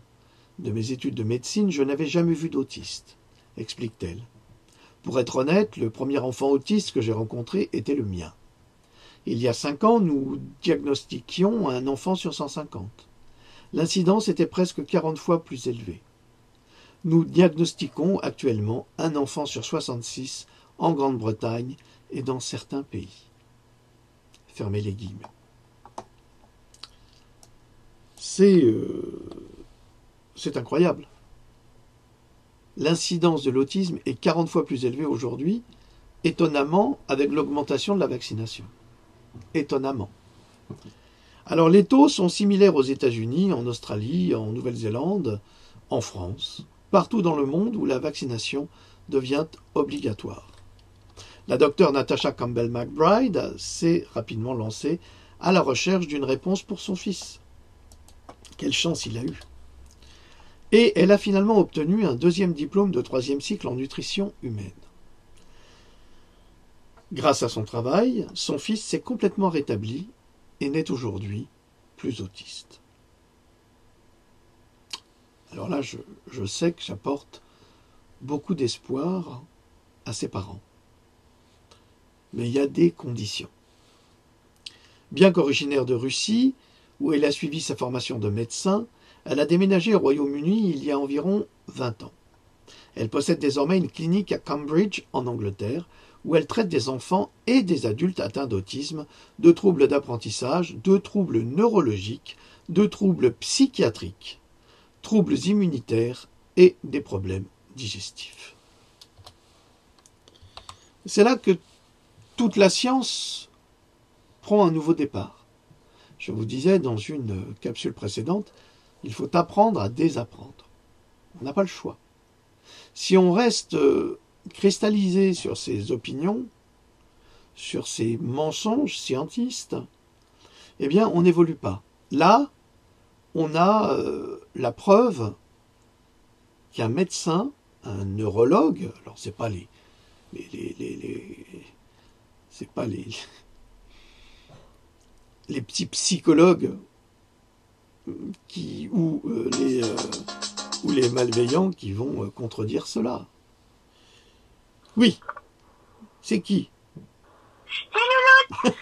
de médecine, je n'avais jamais vu d'autiste, explique-t-elle. Pour être honnête, le premier enfant autiste que j'ai rencontré était le mien. Il y a 5 ans, nous diagnostiquions un enfant sur 150. L'incidence était presque 40 fois plus élevée. Nous diagnostiquons actuellement un enfant sur 66 en Grande-Bretagne et dans certains pays. Fermez les guillemets. C'est incroyable. L'incidence de l'autisme est 40 fois plus élevée aujourd'hui, étonnamment, avec l'augmentation de la vaccination. Étonnamment. Alors les taux sont similaires aux États-Unis, en Australie, en Nouvelle-Zélande, en France, partout dans le monde où la vaccination devient obligatoire. La docteure Natasha Campbell-McBride s'est rapidement lancée à la recherche d'une réponse pour son fils. Quelle chance il a eu! Et elle a finalement obtenu un 2e diplôme de 3e cycle en nutrition humaine. Grâce à son travail, son fils s'est complètement rétabli et n'est aujourd'hui plus autiste. Alors là, je sais que j'apporte beaucoup d'espoir à ses parents. Mais il y a des conditions. Bien qu'originaire de Russie, où elle a suivi sa formation de médecin, elle a déménagé au Royaume-Uni il y a environ 20 ans. Elle possède désormais une clinique à Cambridge, en Angleterre, où elle traite des enfants et des adultes atteints d'autisme, de troubles d'apprentissage, de troubles neurologiques, de troubles psychiatriques, troubles immunitaires et des problèmes digestifs. C'est là que toute la science prend un nouveau départ. Je vous disais dans une capsule précédente, il faut apprendre à désapprendre. On n'a pas le choix. Si on reste cristallisé sur ses opinions, sur ses mensonges scientistes, eh bien, on n'évolue pas. Là, on a la preuve qu'un médecin, un neurologue, alors c'est pas c'est pas les petits psychologues ou les malveillants qui vont contredire cela. Oui, c'est qui? C'est Louloute.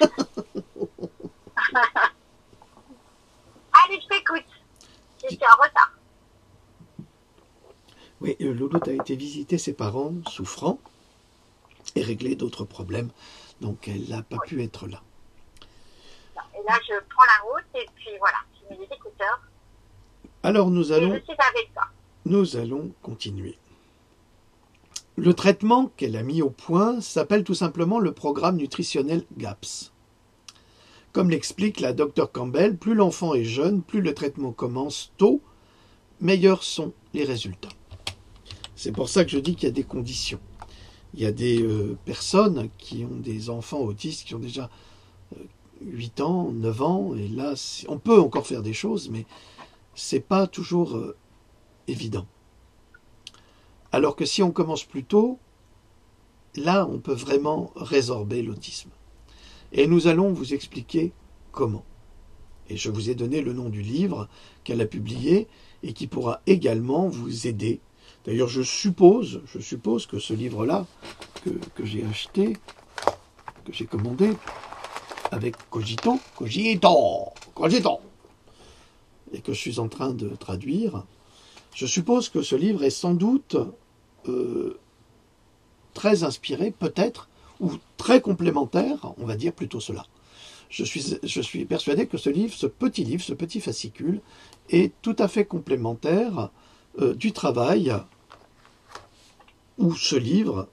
Allez, je t'écoute. Je suis en retard. Oui, Louloute a été visiter ses parents souffrants et régler d'autres problèmes, donc elle n'a pas pu être là. Et là, je prends la route et puis voilà, je mets les écouteurs. Alors Et je suis avec toi. Nous allons continuer. Le traitement qu'elle a mis au point s'appelle tout simplement le programme nutritionnel GAPS. Comme l'explique la Dr Campbell, plus l'enfant est jeune, plus le traitement commence tôt, meilleurs sont les résultats. C'est pour ça que je dis qu'il y a des conditions. Il y a des personnes qui ont des enfants autistes qui ont déjà 8 ans, 9 ans, et là, on peut encore faire des choses, mais c'est pas toujours évident. Alors que si on commence plus tôt, là, on peut vraiment résorber l'autisme. Et nous allons vous expliquer comment. Et je vous ai donné le nom du livre qu'elle a publié et qui pourra également vous aider. D'ailleurs, je suppose que ce livre-là, que j'ai acheté, que j'ai commandé, avec Cogito, et que je suis en train de traduire, je suppose que ce livre est sans doute très inspiré, peut-être, ou très complémentaire, on va dire plutôt cela. Je suis persuadé que ce petit fascicule, est tout à fait complémentaire du travail où ce livre,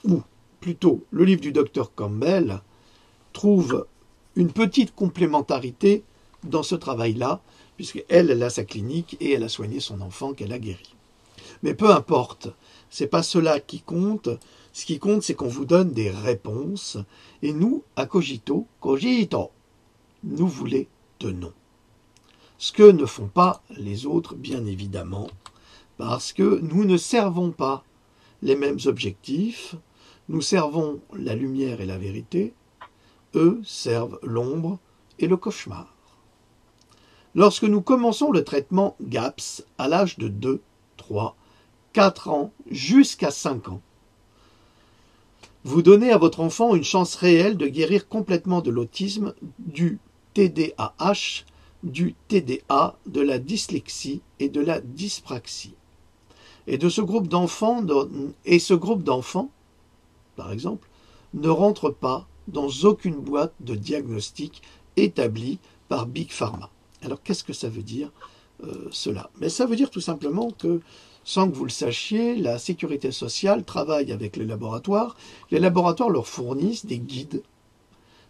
ou plutôt le livre du docteur Campbell, trouve une petite complémentarité dans ce travail-là, puisqu'elle a sa clinique et elle a soigné son enfant qu'elle a guéri. Mais peu importe, c'est pas cela qui compte. Ce qui compte, c'est qu'on vous donne des réponses. Et nous, à Cogito, nous vous les donnons. Ce que ne font pas les autres, bien évidemment, parce que nous ne servons pas les mêmes objectifs. Nous servons la lumière et la vérité. Eux servent l'ombre et le cauchemar. Lorsque nous commençons le traitement GAPS à l'âge de 2, 3, 4 ans jusqu'à 5 ans, vous donnez à votre enfant une chance réelle de guérir complètement de l'autisme, du TDAH, du TDA, de la dyslexie et de la dyspraxie. Et ce groupe d'enfants, par exemple, ne rentre pas dans aucune boîte de diagnostic établie par Big Pharma. Alors qu'est-ce que ça veut dire cela? Mais ça veut dire tout simplement que, sans que vous le sachiez, la sécurité sociale travaille avec les laboratoires. Les laboratoires leur fournissent des guides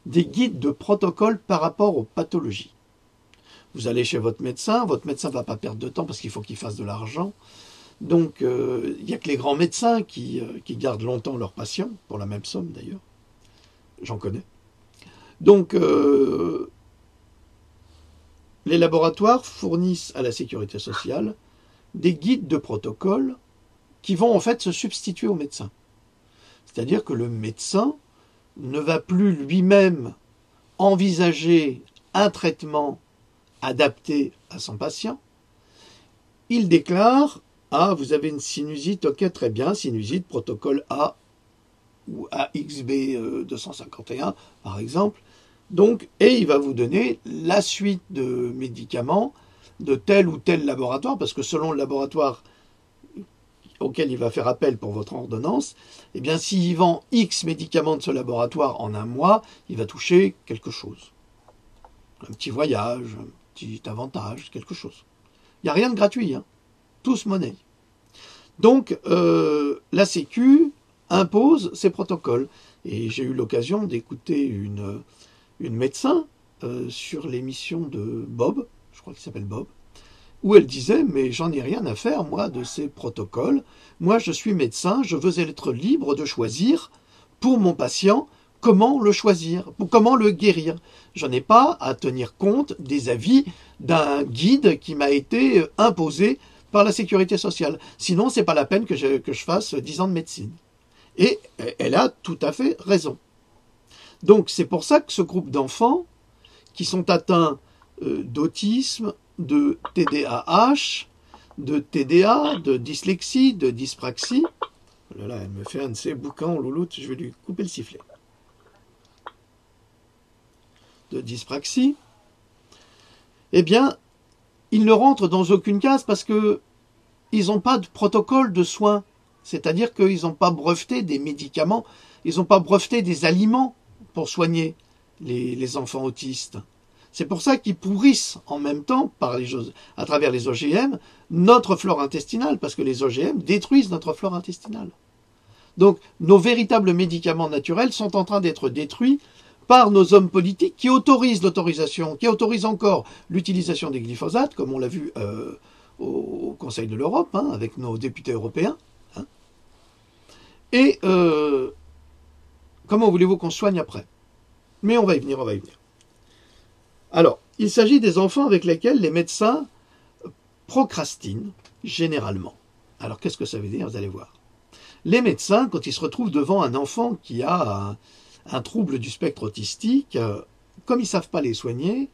de protocole par rapport aux pathologies. Vous allez chez votre médecin ne va pas perdre de temps parce qu'il faut qu'il fasse de l'argent. Donc, il n'y a que les grands médecins qui gardent longtemps leurs patients, pour la même somme d'ailleurs. J'en connais. Donc, les laboratoires fournissent à la sécurité sociale des guides de protocole qui vont en fait se substituer au médecin. C'est-à-dire que le médecin ne va plus lui-même envisager un traitement adapté à son patient. Il déclare « Ah, vous avez une sinusite, ok, très bien, sinusite, protocole A ou AXB 251 par exemple. » Donc, et il va vous donner la suite de médicaments de tel ou tel laboratoire, parce que selon le laboratoire auquel il va faire appel pour votre ordonnance, eh bien, s'il vend X médicaments de ce laboratoire en un mois, il va toucher quelque chose. Un petit voyage, un petit avantage, quelque chose. Il n'y a rien de gratuit, hein. Tous monnaie. Donc, la Sécu impose ses protocoles. Et j'ai eu l'occasion d'écouter une médecin sur l'émission de Bob, je crois qu'il s'appelle Bob, où elle disait, mais j'en ai rien à faire, moi, de ces protocoles. Moi, je suis médecin, je veux être libre de choisir pour mon patient comment le choisir, comment le guérir. Je n'ai pas à tenir compte des avis d'un guide qui m'a été imposé par la sécurité sociale. Sinon, c'est pas la peine que je fasse 10 ans de médecine. Et elle a tout à fait raison. Donc, c'est pour ça que ce groupe d'enfants qui sont atteints d'autisme, de TDAH, de TDA, de dyslexie, de dyspraxie. Oh là là, elle me fait un de ces bouquins, louloute, je vais lui couper le sifflet. De dyspraxie, eh bien, ils ne rentrent dans aucune case parce que ils n'ont pas de protocole de soins. C'est-à-dire qu'ils n'ont pas breveté des médicaments, ils n'ont pas breveté des aliments pour soigner les enfants autistes. C'est pour ça qu'ils pourrissent en même temps, à travers les OGM, notre flore intestinale, parce que les OGM détruisent notre flore intestinale. Donc, nos véritables médicaments naturels sont en train d'être détruits par nos hommes politiques qui autorisent encore l'utilisation des glyphosates, comme on l'a vu au Conseil de l'Europe, avec nos députés européens. Et comment voulez-vous qu'on se soigne après? Mais on va y venir. Alors, il s'agit des enfants avec lesquels les médecins procrastinent, généralement. Alors, qu'est-ce que ça veut dire? Vous allez voir. Les médecins, quand ils se retrouvent devant un enfant qui a un trouble du spectre autistique, comme ils ne savent pas les soigner,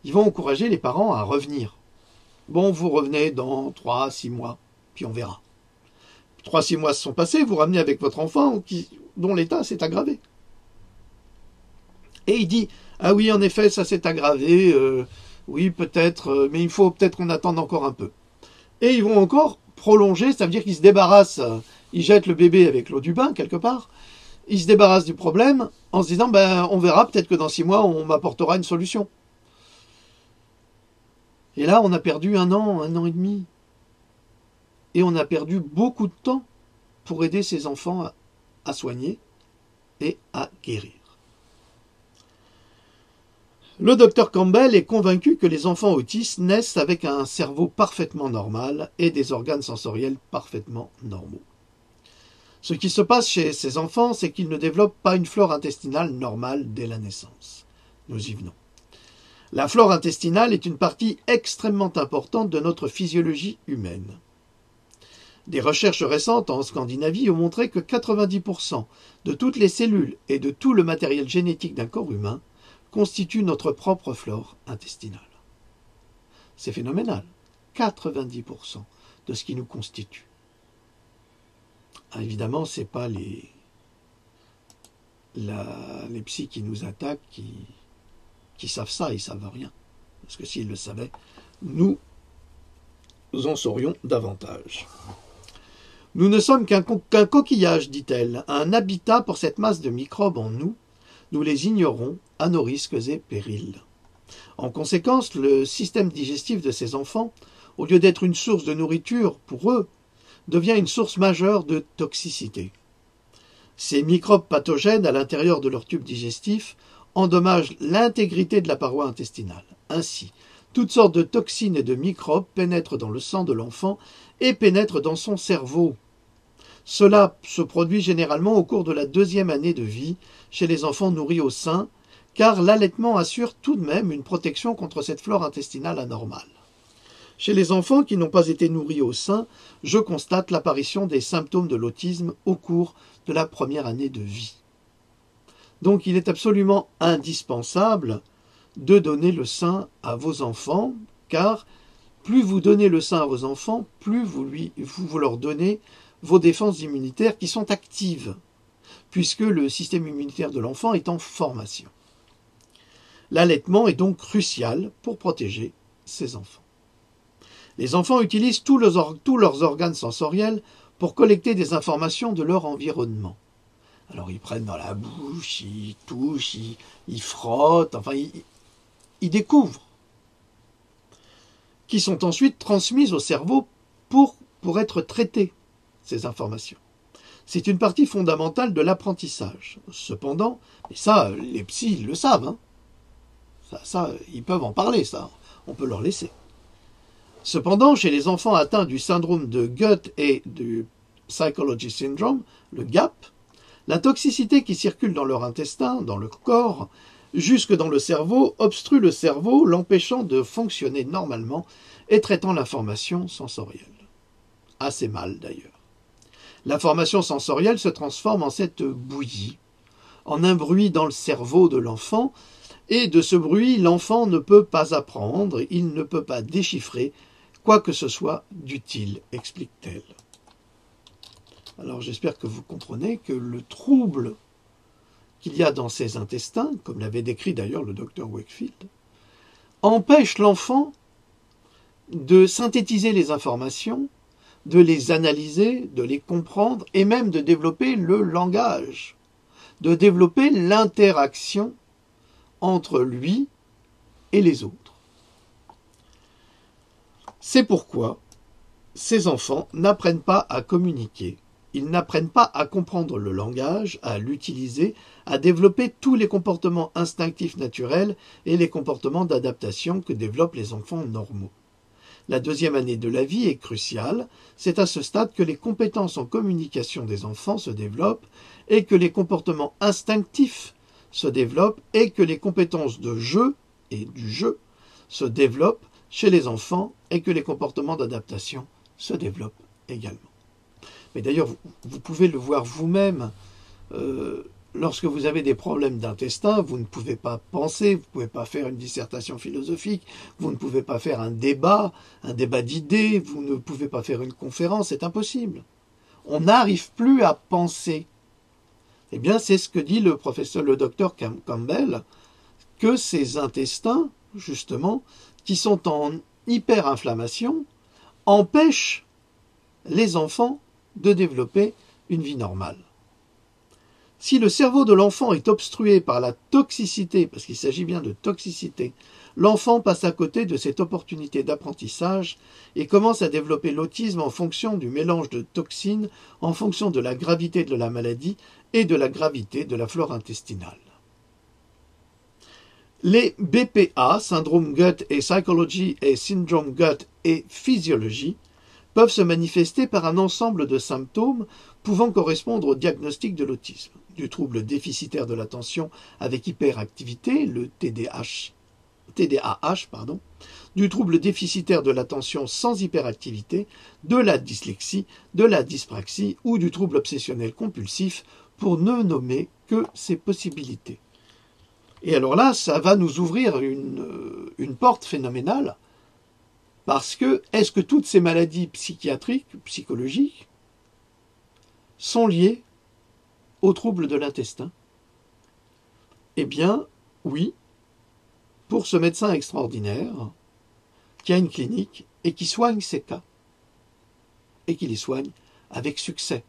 ils vont encourager les parents à revenir. Bon, vous revenez dans 3-6 mois, puis on verra. 3-6 mois se sont passés, vous ramenez avec votre enfant dont l'état s'est aggravé. Et il dit, ah oui, en effet, ça s'est aggravé, oui, peut-être, mais il faut peut-être qu'on attende encore un peu. Et ils vont encore prolonger, ça veut dire qu'ils se débarrassent, ils jettent le bébé avec l'eau du bain, quelque part, ils se débarrassent du problème en se disant, on verra, peut-être que dans 6 mois, on m'apportera une solution. Et là, on a perdu 1 an et demi. Et on a perdu beaucoup de temps pour aider ces enfants à soigner et à guérir. Le docteur Campbell est convaincu que les enfants autistes naissent avec un cerveau parfaitement normal et des organes sensoriels parfaitement normaux. Ce qui se passe chez ces enfants, c'est qu'ils ne développent pas une flore intestinale normale dès la naissance. Nous y venons. La flore intestinale est une partie extrêmement importante de notre physiologie humaine. Des recherches récentes en Scandinavie ont montré que 90% de toutes les cellules et de tout le matériel génétique d'un corps humain constituent notre propre flore intestinale. C'est phénoménal. 90% de ce qui nous constitue. Évidemment, ce n'est pas les psys qui nous attaquent qui savent ça, ils ne savent rien. Parce que s'ils le savaient, nous en saurions davantage. Nous ne sommes qu'un coquillage, dit-elle, un habitat pour cette masse de microbes en nous. Nous les ignorons à nos risques et périls. En conséquence, le système digestif de ces enfants, au lieu d'être une source de nourriture pour eux, devient une source majeure de toxicité. Ces microbes pathogènes à l'intérieur de leur tube digestif endommagent l'intégrité de la paroi intestinale. Ainsi, toutes sortes de toxines et de microbes pénètrent dans le sang de l'enfant et pénètrent dans son cerveau. Cela se produit généralement au cours de la 2e année de vie chez les enfants nourris au sein, car l'allaitement assure tout de même une protection contre cette flore intestinale anormale. Chez les enfants qui n'ont pas été nourris au sein, je constate l'apparition des symptômes de l'autisme au cours de la 1re année de vie. Donc il est absolument indispensable de donner le sein à vos enfants, car plus vous donnez le sein à vos enfants, plus vous leur donnez vos défenses immunitaires qui sont actives, puisque le système immunitaire de l'enfant est en formation. L'allaitement est donc crucial pour protéger ces enfants. Les enfants utilisent tous leurs organes sensoriels pour collecter des informations de leur environnement. Alors ils prennent dans la bouche, ils touchent, ils frottent, enfin ils découvrent, qui sont ensuite transmises au cerveau pour être traitées, ces informations. C'est une partie fondamentale de l'apprentissage. Cependant, et ça, les psys ils le savent, hein. Ça, ils peuvent en parler, ça. On peut leur laisser. Cependant, chez les enfants atteints du syndrome de Gut et du Psychology Syndrome, le GAP, la toxicité qui circule dans leur intestin, dans le corps, jusque dans le cerveau, obstrue le cerveau, l'empêchant de fonctionner normalement et traitant l'information sensorielle. Assez mal d'ailleurs. L'information sensorielle se transforme en cette bouillie, en un bruit dans le cerveau de l'enfant, et de ce bruit, l'enfant ne peut pas apprendre, il ne peut pas déchiffrer quoi que ce soit d'utile, explique-t-elle. Alors j'espère que vous comprenez que le trouble qu'il y a dans ses intestins, comme l'avait décrit d'ailleurs le docteur Wakefield, empêche l'enfant de synthétiser les informations, de les analyser, de les comprendre et même de développer le langage, de développer l'interaction entre lui et les autres. C'est pourquoi ces enfants n'apprennent pas à communiquer, ils n'apprennent pas à comprendre le langage, à l'utiliser, à développer tous les comportements instinctifs naturels et les comportements d'adaptation que développent les enfants normaux. La deuxième année de la vie est cruciale, c'est à ce stade que les compétences en communication des enfants se développent et que les comportements instinctifs se développent et que les compétences de jeu et du jeu se développent chez les enfants et que les comportements d'adaptation se développent également. Mais d'ailleurs, vous pouvez le voir vous-même, lorsque vous avez des problèmes d'intestin, vous ne pouvez pas penser, vous ne pouvez pas faire une dissertation philosophique, vous ne pouvez pas faire un débat d'idées, vous ne pouvez pas faire une conférence, c'est impossible. On n'arrive plus à penser. Eh bien, c'est ce que dit le docteur Campbell, que ces intestins, justement, qui sont en hyperinflammation, empêchent les enfants de développer une vie normale. Si le cerveau de l'enfant est obstrué par la toxicité, parce qu'il s'agit bien de toxicité, l'enfant passe à côté de cette opportunité d'apprentissage et commence à développer l'autisme en fonction du mélange de toxines, en fonction de la gravité de la maladie et de la gravité de la flore intestinale. Les BPA, syndrome gut et psychology et syndrome gut et physiologie, peuvent se manifester par un ensemble de symptômes pouvant correspondre au diagnostic de l'autisme, du trouble déficitaire de l'attention avec hyperactivité, le TDAH, du trouble déficitaire de l'attention sans hyperactivité, de la dyslexie, de la dyspraxie ou du trouble obsessionnel compulsif, pour ne nommer que ces possibilités. Et alors là, ça va nous ouvrir une porte phénoménale, parce que, est-ce que toutes ces maladies psychiatriques, psychologiques, sont liées aux troubles de l'intestin? Eh bien, oui, pour ce médecin extraordinaire, qui a une clinique et qui soigne ces cas, et qui les soigne avec succès.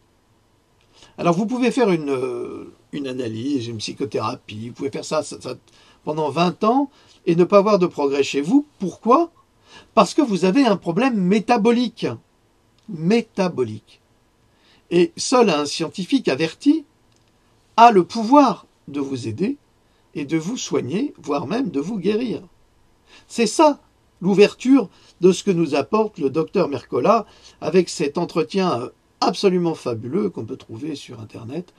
Alors vous pouvez faire une analyse, une psychothérapie, vous pouvez faire ça pendant 20 ans et ne pas avoir de progrès chez vous. Pourquoi ? Parce que vous avez un problème métabolique. Métabolique. Et seul un scientifique averti a le pouvoir de vous aider et de vous soigner, voire même de vous guérir. C'est ça l'ouverture de ce que nous apporte le docteur Mercola avec cet entretien absolument fabuleux qu'on peut trouver sur Internet,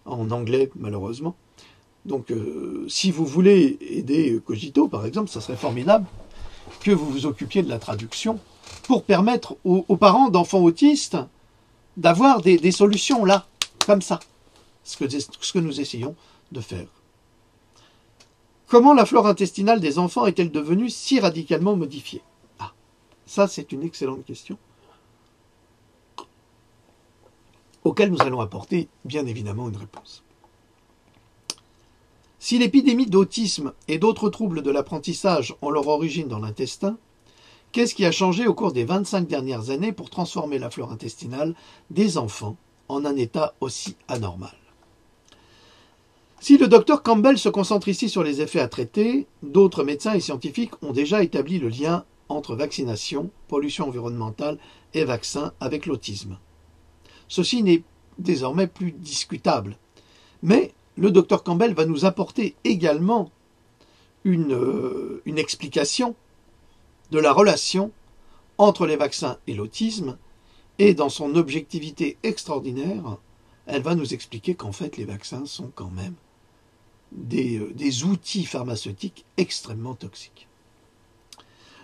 en anglais malheureusement. Donc si vous voulez aider Cogito par exemple, ça serait formidable que vous vous occupiez de la traduction pour permettre aux parents d'enfants autistes d'avoir des solutions là, comme ça, ce que nous essayons de faire. Comment la flore intestinale des enfants est-elle devenue si radicalement modifiée? Ah, ça c'est une excellente question, auquel nous allons apporter bien évidemment une réponse. Si l'épidémie d'autisme et d'autres troubles de l'apprentissage ont leur origine dans l'intestin, qu'est-ce qui a changé au cours des 25 dernières années pour transformer la flore intestinale des enfants en un état aussi anormal? Si le docteur Campbell se concentre ici sur les effets à traiter, d'autres médecins et scientifiques ont déjà établi le lien entre vaccination, pollution environnementale et vaccin avec l'autisme. Ceci n'est désormais plus discutable. Mais le docteur Campbell va nous apporter également une explication de la relation entre les vaccins et l'autisme, et dans son objectivité extraordinaire, elle va nous expliquer qu'en fait les vaccins sont quand même des outils pharmaceutiques extrêmement toxiques.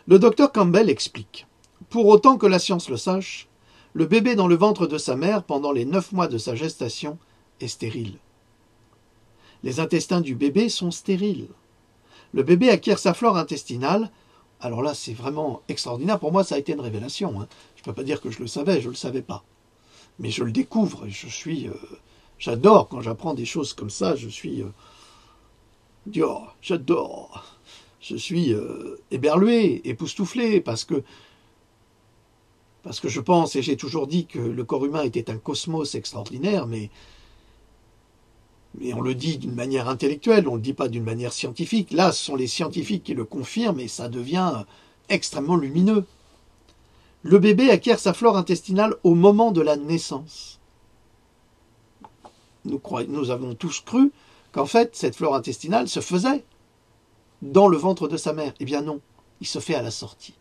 Le docteur Campbell explique: pour autant que la science le sache, le bébé dans le ventre de sa mère pendant les 9 mois de sa gestation est stérile. Les intestins du bébé sont stériles. Le bébé acquiert sa flore intestinale. Alors là, c'est vraiment extraordinaire. Pour moi, ça a été une révélation. Je ne peux pas dire que je le savais, je ne le savais pas. Mais je le découvre et j'adore quand j'apprends des choses comme ça. J'adore. Je suis éberlué, époustouflé, parce que je pense, et j'ai toujours dit que le corps humain était un cosmos extraordinaire, mais on le dit d'une manière intellectuelle, on ne le dit pas d'une manière scientifique. Là, ce sont les scientifiques qui le confirment et ça devient extrêmement lumineux. Le bébé acquiert sa flore intestinale au moment de la naissance. Nous avons tous cru qu'en fait, cette flore intestinale se faisait dans le ventre de sa mère. Eh bien non, il se fait à la sortie.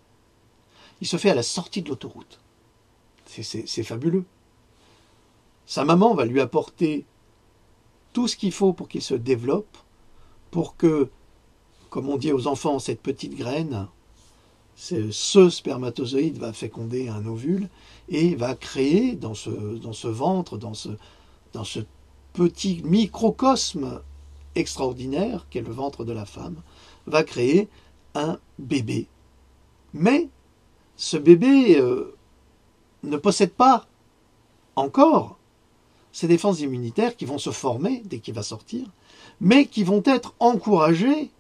Il se fait à la sortie de l'autoroute. C'est fabuleux. Sa maman va lui apporter tout ce qu'il faut pour qu'il se développe, pour que, comme on dit aux enfants, cette petite graine, ce spermatozoïde va féconder un ovule et va créer dans ce ventre, dans ce petit microcosme extraordinaire qu'est le ventre de la femme, va créer un bébé. Mais ce bébé ne possède pas encore ces défenses immunitaires qui vont se former dès qu'il va sortir, mais qui vont être encouragées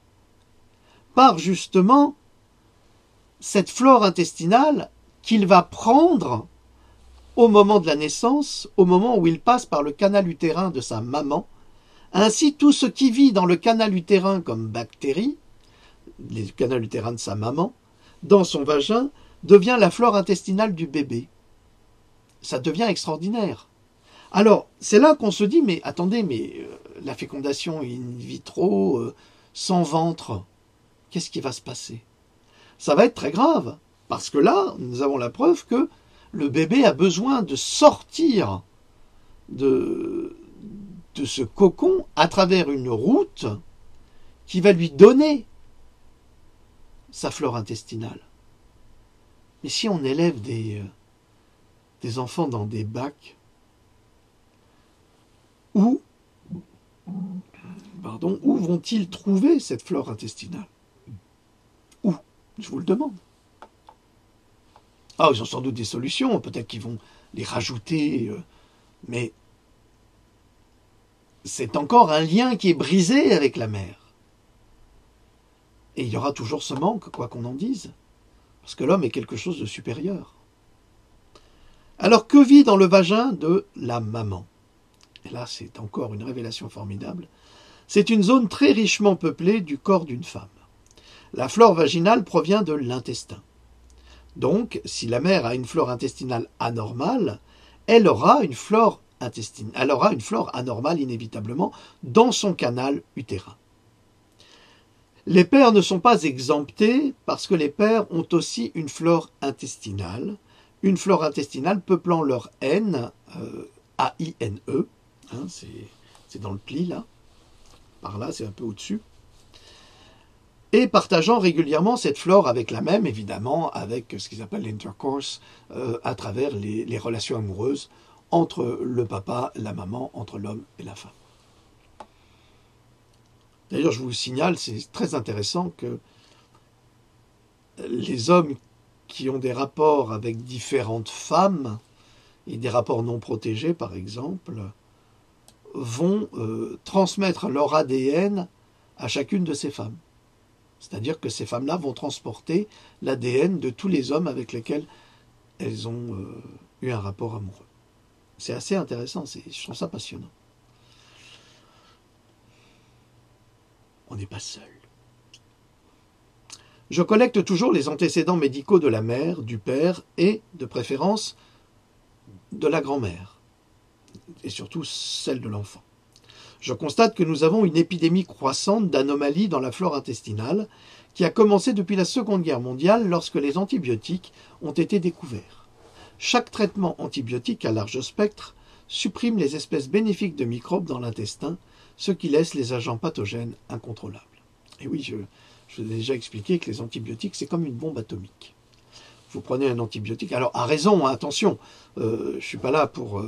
par justement cette flore intestinale qu'il va prendre au moment de la naissance, au moment où il passe par le canal utérin de sa maman. Ainsi, tout ce qui vit dans le canal utérin comme bactéries, le canal utérin de sa maman, dans son vagin, devient la flore intestinale du bébé. Ça devient extraordinaire. Alors, c'est là qu'on se dit, mais attendez, la fécondation in vitro, sans ventre, qu'est-ce qui va se passer? Ça va être très grave, parce que là, nous avons la preuve que le bébé a besoin de sortir de ce cocon à travers une route qui va lui donner sa flore intestinale. Mais si on élève des enfants dans des bacs, où vont-ils trouver cette flore intestinale? Où? Je vous le demande. Ah, ils ont sans doute des solutions, peut-être qu'ils vont les rajouter, mais c'est encore un lien qui est brisé avec la mère. Et il y aura toujours ce manque, quoi qu'on en dise, parce que l'homme est quelque chose de supérieur. Alors, que vit dans le vagin de la maman? Et là, c'est encore une révélation formidable. C'est une zone très richement peuplée du corps d'une femme. La flore vaginale provient de l'intestin. Donc, si la mère a une flore intestinale anormale, elle aura une flore anormale inévitablement dans son canal utérin. Les pères ne sont pas exemptés parce que les pères ont aussi une flore intestinale peuplant leur haine, A-I-N-E, c'est dans le pli là, par là, c'est un peu au-dessus, et partageant régulièrement cette flore avec la même, évidemment, avec ce qu'ils appellent l'intercourse, à travers les relations amoureuses entre le papa, la maman, entre l'homme et la femme. D'ailleurs, je vous signale, c'est très intéressant que les hommes qui ont des rapports avec différentes femmes, et des rapports non protégés par exemple, vont transmettre leur ADN à chacune de ces femmes. C'est-à-dire que ces femmes-là vont transporter l'ADN de tous les hommes avec lesquels elles ont eu un rapport amoureux. C'est assez intéressant, je trouve ça passionnant. On n'est pas seul. Je collecte toujours les antécédents médicaux de la mère, du père et, de préférence, de la grand-mère. et surtout celle de l'enfant. Je constate que nous avons une épidémie croissante d'anomalies dans la flore intestinale qui a commencé depuis la Seconde Guerre mondiale lorsque les antibiotiques ont été découverts. Chaque traitement antibiotique à large spectre supprime les espèces bénéfiques de microbes dans l'intestin, ce qui laisse les agents pathogènes incontrôlables. Et oui, je vous ai déjà expliqué que les antibiotiques, c'est comme une bombe atomique. Vous prenez un antibiotique, alors à raison, hein, attention, je ne suis pas là pour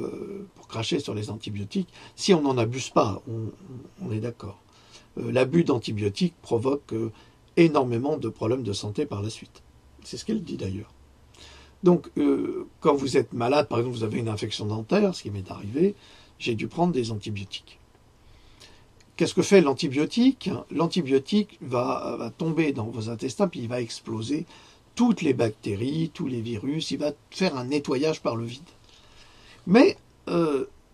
cracher sur les antibiotiques, si on n'en abuse pas, on est d'accord. L'abus d'antibiotiques provoque énormément de problèmes de santé par la suite. C'est ce qu'elle dit d'ailleurs. Donc, quand vous êtes malade, par exemple, vous avez une infection dentaire, ce qui m'est arrivé, j'ai dû prendre des antibiotiques. Qu'est-ce que fait l'antibiotique? L'antibiotique va tomber dans vos intestins, puis il va exploser toutes les bactéries, tous les virus, il va faire un nettoyage par le vide. Mais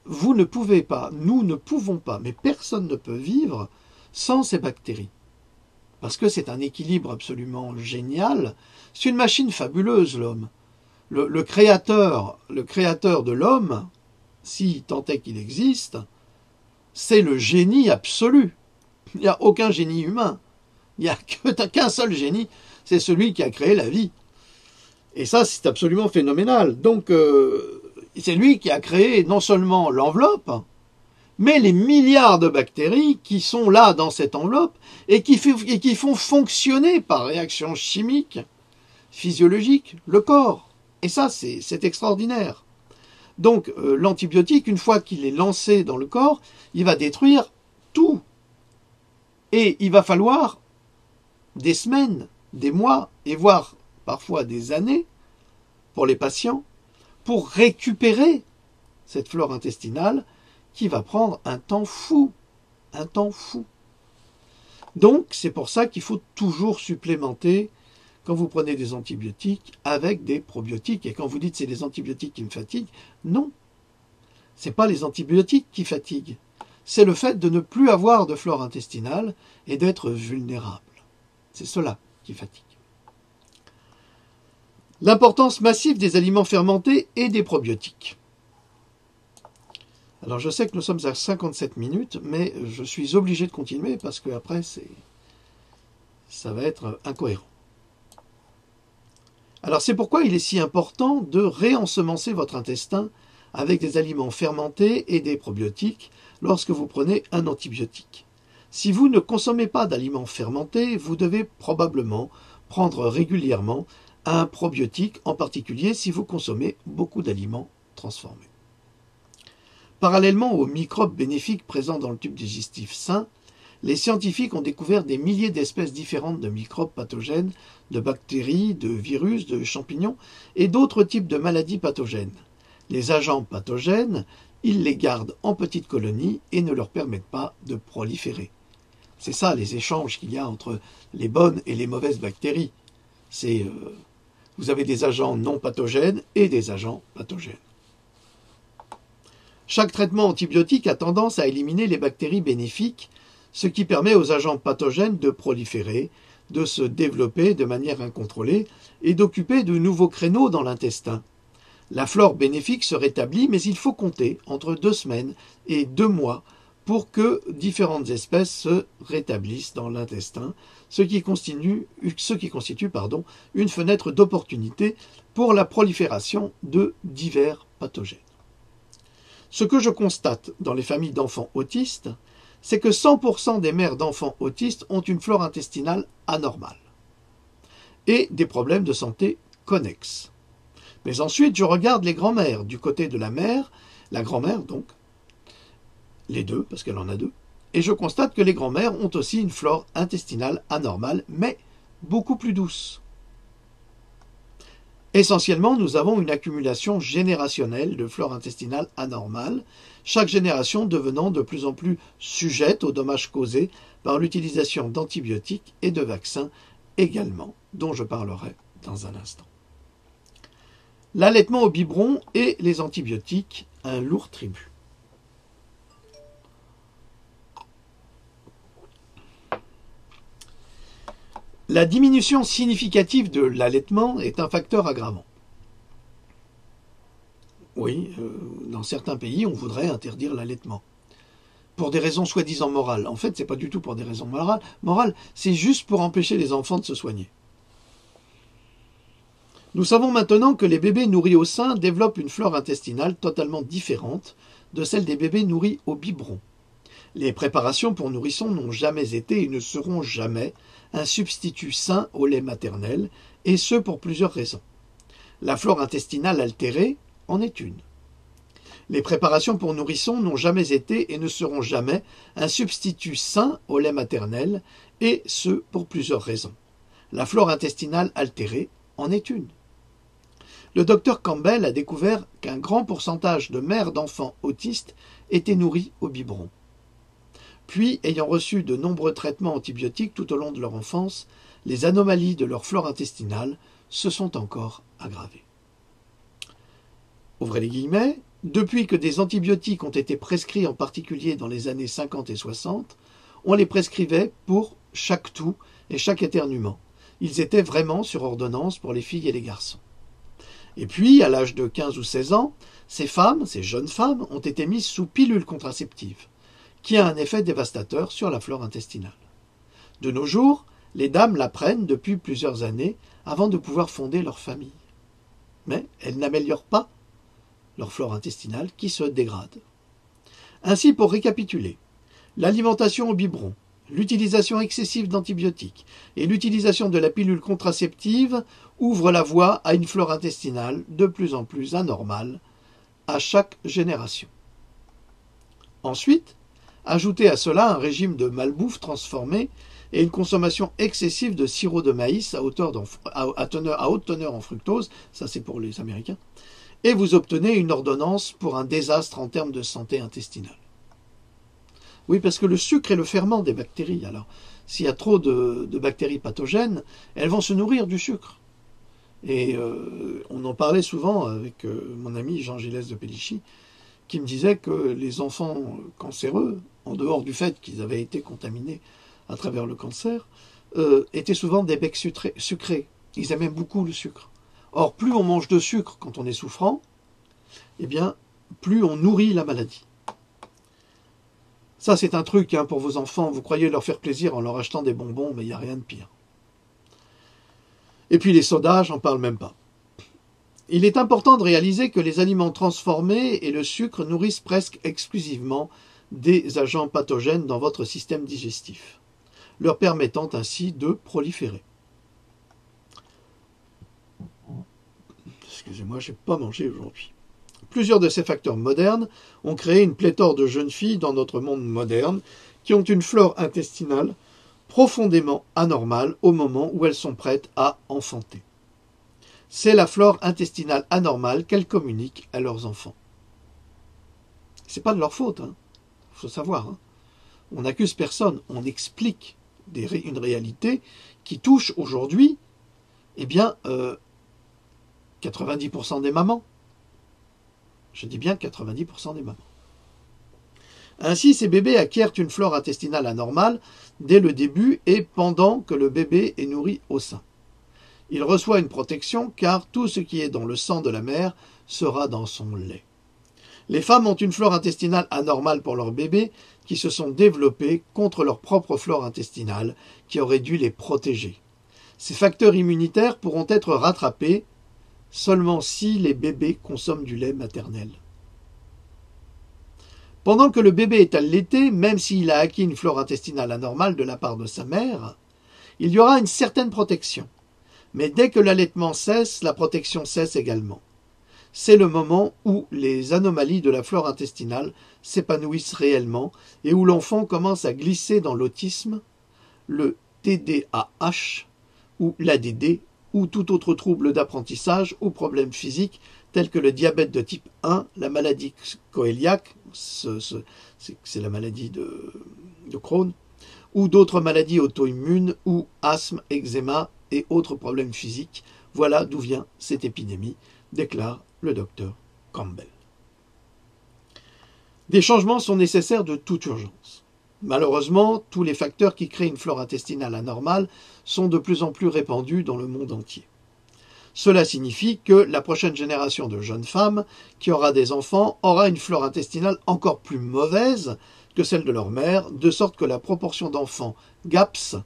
vous ne pouvez pas, nous ne pouvons pas, mais personne ne peut vivre sans ces bactéries. Parce que c'est un équilibre absolument génial. C'est une machine fabuleuse, l'homme. Le créateur de l'homme, si tant est qu'il existe, c'est le génie absolu. Il n'y a aucun génie humain. Il n'y a qu'un seul génie, c'est celui qui a créé la vie. Et ça, c'est absolument phénoménal. Donc, c'est lui qui a créé non seulement l'enveloppe, mais les milliards de bactéries qui sont là dans cette enveloppe et qui font fonctionner par réaction chimique, physiologique, le corps. Et ça, c'est extraordinaire. Donc, l'antibiotique, une fois qu'il est lancé dans le corps, il va détruire tout. Et il va falloir des semaines, des mois, et voire parfois des années, pour les patients, pour récupérer cette flore intestinale qui va prendre un temps fou. Un temps fou. Donc, c'est pour ça qu'il faut toujours supplémenter quand vous prenez des antibiotiques avec des probiotiques. Et quand vous dites c'est les antibiotiques qui me fatiguent, non. Ce n'est pas les antibiotiques qui fatiguent. C'est le fait de ne plus avoir de flore intestinale et d'être vulnérable. C'est cela qui fatigue. L'importance massive des aliments fermentés et des probiotiques. Alors je sais que nous sommes à 57 minutes, mais je suis obligé de continuer parce que après ça va être incohérent. Alors c'est pourquoi il est si important de réensemencer votre intestin avec des aliments fermentés et des probiotiques lorsque vous prenez un antibiotique. Si vous ne consommez pas d'aliments fermentés, vous devez probablement prendre régulièrement un probiotique, en particulier si vous consommez beaucoup d'aliments transformés. Parallèlement aux microbes bénéfiques présents dans le tube digestif sain, les scientifiques ont découvert des milliers d'espèces différentes de microbes pathogènes, de bactéries, de virus, de champignons et d'autres types de maladies pathogènes. Les agents pathogènes, ils les gardent en petites colonies et ne leur permettent pas de proliférer. C'est ça les échanges qu'il y a entre les bonnes et les mauvaises bactéries. Vous avez des agents non pathogènes et des agents pathogènes. Chaque traitement antibiotique a tendance à éliminer les bactéries bénéfiques, ce qui permet aux agents pathogènes de proliférer, de se développer de manière incontrôlée et d'occuper de nouveaux créneaux dans l'intestin. La flore bénéfique se rétablit, mais il faut compter entre 2 semaines et 2 mois pour que différentes espèces se rétablissent dans l'intestin, ce qui constitue une fenêtre d'opportunité pour la prolifération de divers pathogènes. Ce que je constate dans les familles d'enfants autistes, c'est que 100% des mères d'enfants autistes ont une flore intestinale anormale et des problèmes de santé connexes. Mais ensuite, je regarde les grands-mères du côté de la mère, la grand-mère donc, les deux, parce qu'elle en a 2, et je constate que les grands-mères ont aussi une flore intestinale anormale, mais beaucoup plus douce. Essentiellement, nous avons une accumulation générationnelle de flore intestinale anormale, chaque génération devenant de plus en plus sujette aux dommages causés par l'utilisation d'antibiotiques et de vaccins également, dont je parlerai dans un instant. L'allaitement au biberon et les antibiotiques, un lourd tribut. La diminution significative de l'allaitement est un facteur aggravant. Oui, dans certains pays, on voudrait interdire l'allaitement. Pour des raisons soi-disant morales. En fait, c'est pas du tout pour des raisons morales, c'est juste pour empêcher les enfants de se soigner. Nous savons maintenant que les bébés nourris au sein développent une flore intestinale totalement différente de celle des bébés nourris au biberon. Les préparations pour nourrissons n'ont jamais été et ne seront jamais un substitut sain au lait maternel, et ce pour plusieurs raisons. La flore intestinale altérée en est une. Les préparations pour nourrissons n'ont jamais été et ne seront jamais un substitut sain au lait maternel, et ce pour plusieurs raisons. La flore intestinale altérée en est une. Le docteur Campbell a découvert qu'un grand pourcentage de mères d'enfants autistes étaient nourries au biberon. Puis, ayant reçu de nombreux traitements antibiotiques tout au long de leur enfance, les anomalies de leur flore intestinale se sont encore aggravées. Ouvrez les guillemets, depuis que des antibiotiques ont été prescrits en particulier dans les années 50 et 60, on les prescrivait pour chaque toux et chaque éternuement. Ils étaient vraiment sur ordonnance pour les filles et les garçons. Et puis, à l'âge de 15 ou 16 ans, ces jeunes femmes, ont été mises sous pilule contraceptive, qui a un effet dévastateur sur la flore intestinale. De nos jours, les dames la prennent depuis plusieurs années avant de pouvoir fonder leur famille. Mais elles n'améliorent pas leur flore intestinale qui se dégrade. Ainsi, pour récapituler, l'alimentation au biberon, l'utilisation excessive d'antibiotiques et l'utilisation de la pilule contraceptive ouvrent la voie à une flore intestinale de plus en plus anormale à chaque génération. Ensuite, ajoutez à cela un régime de malbouffe transformé et une consommation excessive de sirop de maïs à haute teneur en fructose, ça c'est pour les Américains, et vous obtenez une ordonnance pour un désastre en termes de santé intestinale. Oui, parce que le sucre est le ferment des bactéries. Alors, s'il y a trop de bactéries pathogènes, elles vont se nourrir du sucre. Et on en parlait souvent avec mon ami Jean-Gilles de Pellichy, qui me disait que les enfants cancéreux, en dehors du fait qu'ils avaient été contaminés à travers le cancer, étaient souvent des becs sucrés. Ils aimaient beaucoup le sucre. Or, plus on mange de sucre quand on est souffrant, eh bien, plus on nourrit la maladie. Ça, c'est un truc pour vos enfants. Vous croyez leur faire plaisir en leur achetant des bonbons, mais il n'y a rien de pire. Et puis les sodas, j'en parle même pas. Il est important de réaliser que les aliments transformés et le sucre nourrissent presque exclusivement des agents pathogènes dans votre système digestif, leur permettant ainsi de proliférer. Excusez-moi, je n'ai pas mangé aujourd'hui. Plusieurs de ces facteurs modernes ont créé une pléthore de jeunes filles dans notre monde moderne qui ont une flore intestinale profondément anormale au moment où elles sont prêtes à enfanter. C'est la flore intestinale anormale qu'elles communiquent à leurs enfants. C'est pas de leur faute, faut savoir. On n'accuse personne, on explique une réalité qui touche aujourd'hui, 90% des mamans. Je dis bien 90% des mamans. Ainsi, ces bébés acquièrent une flore intestinale anormale dès le début et pendant que le bébé est nourri au sein. Il reçoit une protection car tout ce qui est dans le sang de la mère sera dans son lait. Les femmes ont une flore intestinale anormale pour leurs bébés qui se sont développés contre leur propre flore intestinale qui aurait dû les protéger. Ces facteurs immunitaires pourront être rattrapés seulement si les bébés consomment du lait maternel. Pendant que le bébé est allaité, même s'il a acquis une flore intestinale anormale de la part de sa mère, il y aura une certaine protection. Mais dès que l'allaitement cesse, la protection cesse également. C'est le moment où les anomalies de la flore intestinale s'épanouissent réellement et où l'enfant commence à glisser dans l'autisme, le TDAH ou l'ADD ou tout autre trouble d'apprentissage ou problème physique tels que le diabète de type 1, la maladie coéliaque, c'est la maladie de Crohn, ou d'autres maladies auto-immunes ou asthme, eczéma et autres problèmes physiques. Voilà d'où vient cette épidémie, déclare le docteur Campbell. Des changements sont nécessaires de toute urgence. Malheureusement, tous les facteurs qui créent une flore intestinale anormale sont de plus en plus répandus dans le monde entier. Cela signifie que la prochaine génération de jeunes femmes qui aura des enfants aura une flore intestinale encore plus mauvaise que celle de leur mère, de sorte que la proportion d'enfants GAPS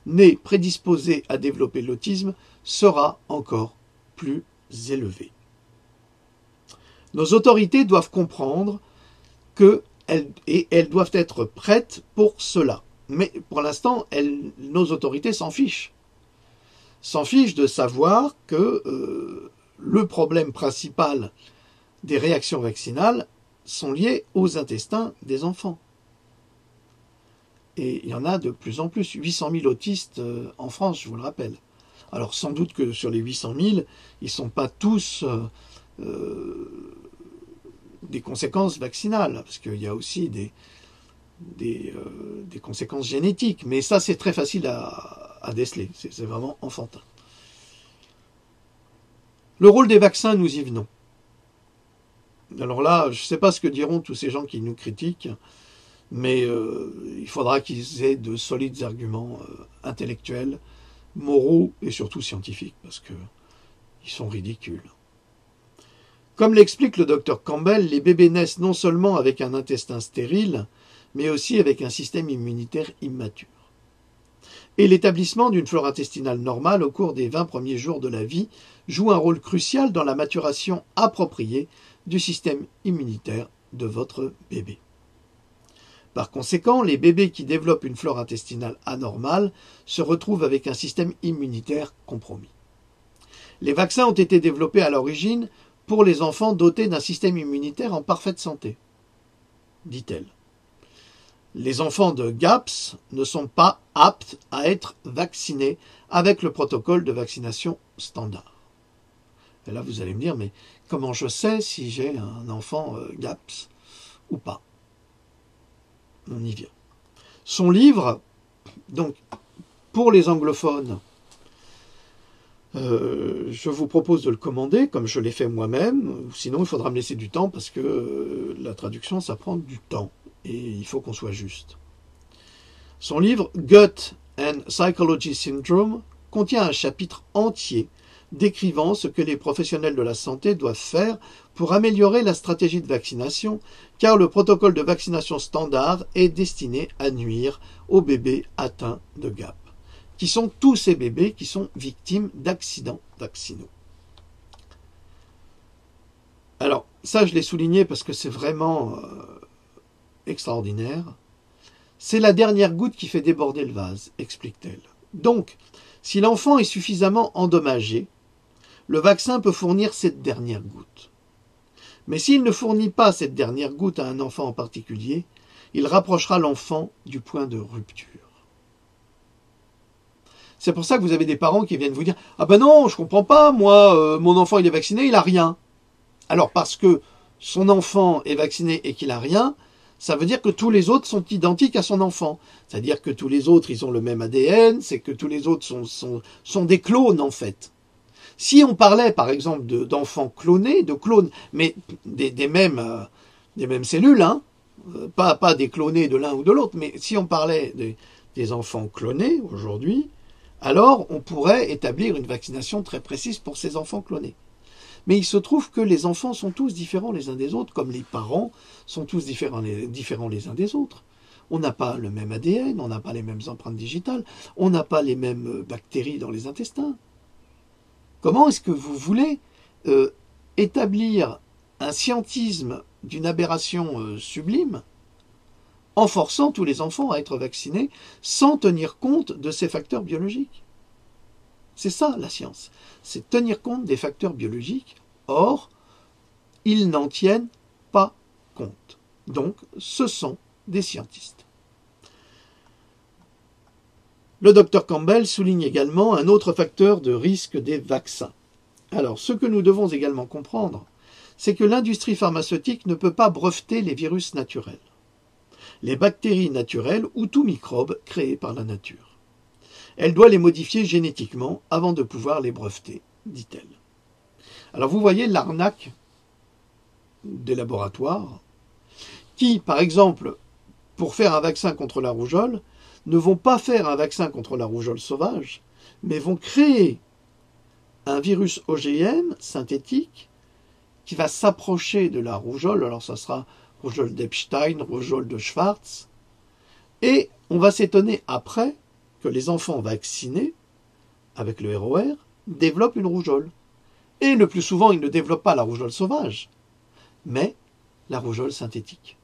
nés prédisposés à développer l'autisme sera encore plus élevée. Nos autorités doivent comprendre elles doivent être prêtes pour cela. Mais pour l'instant, nos autorités s'en fichent. S'en fichent de savoir que le problème principal des réactions vaccinales sont liées aux intestins des enfants. Et il y en a de plus en plus. 800 000 autistes en France, je vous le rappelle. Alors sans doute que sur les 800 000, ils ne sont pas tous des conséquences vaccinales, parce qu'il y a aussi des conséquences génétiques. Mais ça, c'est très facile à déceler. C'est vraiment enfantin. Le rôle des vaccins, nous y venons. Alors là, je ne sais pas ce que diront tous ces gens qui nous critiquent, mais il faudra qu'ils aient de solides arguments intellectuels, moraux et surtout scientifiques, parce qu'ils sont ridicules. Comme l'explique le docteur Campbell, les bébés naissent non seulement avec un intestin stérile, mais aussi avec un système immunitaire immature. Et l'établissement d'une flore intestinale normale au cours des 20 premiers jours de la vie joue un rôle crucial dans la maturation appropriée du système immunitaire de votre bébé. Par conséquent, les bébés qui développent une flore intestinale anormale se retrouvent avec un système immunitaire compromis. Les vaccins ont été développés à l'origine pour les enfants dotés d'un système immunitaire en parfaite santé, dit-elle. Les enfants de GAPS ne sont pas aptes à être vaccinés avec le protocole de vaccination standard. Et là, vous allez me dire, mais comment je sais si j'ai un enfant GAPS ou pas? On y vient. Son livre, donc, pour les anglophones, je vous propose de le commander, comme je l'ai fait moi-même. Sinon, il faudra me laisser du temps, parce que la traduction, ça prend du temps. Et il faut qu'on soit juste. Son livre « Gut and Psychology Syndrome » contient un chapitre entier décrivant ce que les professionnels de la santé doivent faire pour améliorer la stratégie de vaccination, car le protocole de vaccination standard est destiné à nuire aux bébés atteints de GAP, qui sont tous ces bébés qui sont victimes d'accidents vaccinaux. Alors, ça je l'ai souligné parce que c'est vraiment extraordinaire. C'est la dernière goutte qui fait déborder le vase, explique-t-elle. Donc, si l'enfant est suffisamment endommagé, le vaccin peut fournir cette dernière goutte. Mais s'il ne fournit pas cette dernière goutte à un enfant en particulier, il rapprochera l'enfant du point de rupture. C'est pour ça que vous avez des parents qui viennent vous dire « Ah ben non, je comprends pas, moi, mon enfant il est vacciné, il a rien. » Alors parce que son enfant est vacciné et qu'il a rien, ça veut dire que tous les autres sont identiques à son enfant. C'est-à-dire que tous les autres, ils ont le même ADN, c'est que tous les autres sont des clones, en fait. Si on parlait, par exemple, d'enfants clonés, de clones, mais des mêmes cellules, hein, pas des clonés de l'un ou de l'autre, mais si on parlait des enfants clonés, aujourd'hui, alors on pourrait établir une vaccination très précise pour ces enfants clonés. Mais il se trouve que les enfants sont tous différents les uns des autres, comme les parents sont tous différents les uns des autres. On n'a pas le même ADN, on n'a pas les mêmes empreintes digitales, on n'a pas les mêmes bactéries dans les intestins. Comment est-ce que vous voulez établir un scientisme d'une aberration sublime en forçant tous les enfants à être vaccinés sans tenir compte de ces facteurs biologiques? C'est ça la science, c'est tenir compte des facteurs biologiques. Or, ils n'en tiennent pas compte. Donc, ce sont des scientistes. Le docteur Campbell souligne également un autre facteur de risque des vaccins. Alors, ce que nous devons également comprendre, c'est que l'industrie pharmaceutique ne peut pas breveter les virus naturels, les bactéries naturelles ou tout microbe créé par la nature. Elle doit les modifier génétiquement avant de pouvoir les breveter, dit-elle. Alors vous voyez l'arnaque des laboratoires qui, par exemple, pour faire un vaccin contre la rougeole, ne vont pas faire un vaccin contre la rougeole sauvage, mais vont créer un virus OGM synthétique qui va s'approcher de la rougeole. Alors ça sera rougeole d'Epstein, rougeole de Schwartz. Et on va s'étonner après que les enfants vaccinés avec le ROR développent une rougeole. Et le plus souvent, ils ne développent pas la rougeole sauvage, mais la rougeole synthétique.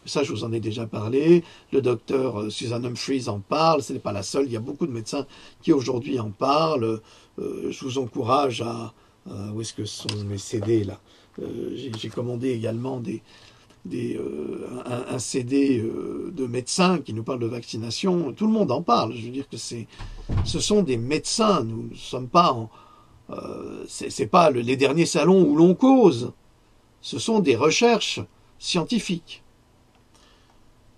Ça, je vous en ai déjà parlé. Le docteur Susan Humphries en parle. Ce n'est pas la seule. Il y a beaucoup de médecins qui aujourd'hui en parlent. Je vous encourage à... où est-ce que sont mes CD là? J'ai commandé également un CD de médecins qui nous parle de vaccination. Tout le monde en parle. Je veux dire que ce sont des médecins. Nous ne sommes pas en... c'est pas les derniers salons où l'on cause. Ce sont des recherches scientifiques.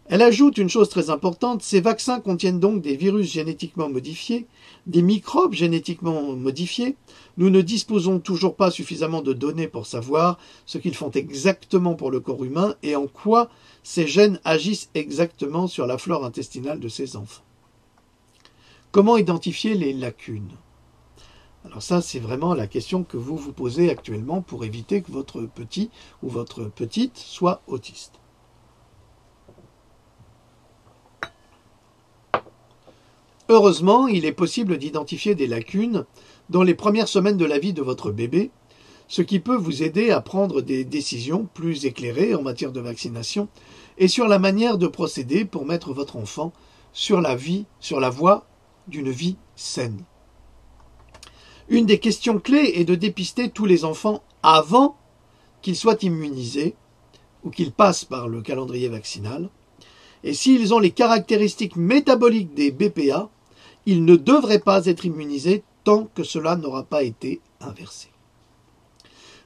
Elle ajoute une chose très importante, ces vaccins contiennent donc des virus génétiquement modifiés, des microbes génétiquement modifiés. Nous ne disposons toujours pas suffisamment de données pour savoir ce qu'ils font exactement pour le corps humain et en quoi ces gènes agissent exactement sur la flore intestinale de ces enfants. Comment identifier les lacunes? Alors ça, c'est vraiment la question que vous vous posez actuellement pour éviter que votre petit ou votre petite soit autiste. Heureusement, il est possible d'identifier des lacunes dans les premières semaines de la vie de votre bébé, ce qui peut vous aider à prendre des décisions plus éclairées en matière de vaccination et sur la manière de procéder pour mettre votre enfant sur la voie d'une vie saine. Une des questions clés est de dépister tous les enfants avant qu'ils soient immunisés ou qu'ils passent par le calendrier vaccinal. Et s'ils ont les caractéristiques métaboliques des BPA, ils ne devraient pas être immunisés tant que cela n'aura pas été inversé.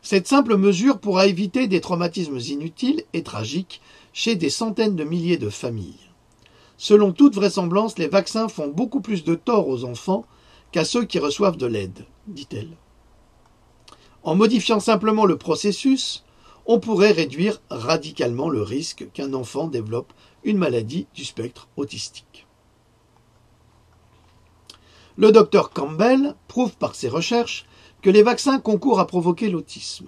Cette simple mesure pourra éviter des traumatismes inutiles et tragiques chez des centaines de milliers de familles. Selon toute vraisemblance, les vaccins font beaucoup plus de tort aux enfants qu'à ceux qui reçoivent de l'aide, dit-elle. En modifiant simplement le processus, on pourrait réduire radicalement le risque qu'un enfant développe une maladie du spectre autistique. Le docteur Campbell prouve par ses recherches que les vaccins concourent à provoquer l'autisme,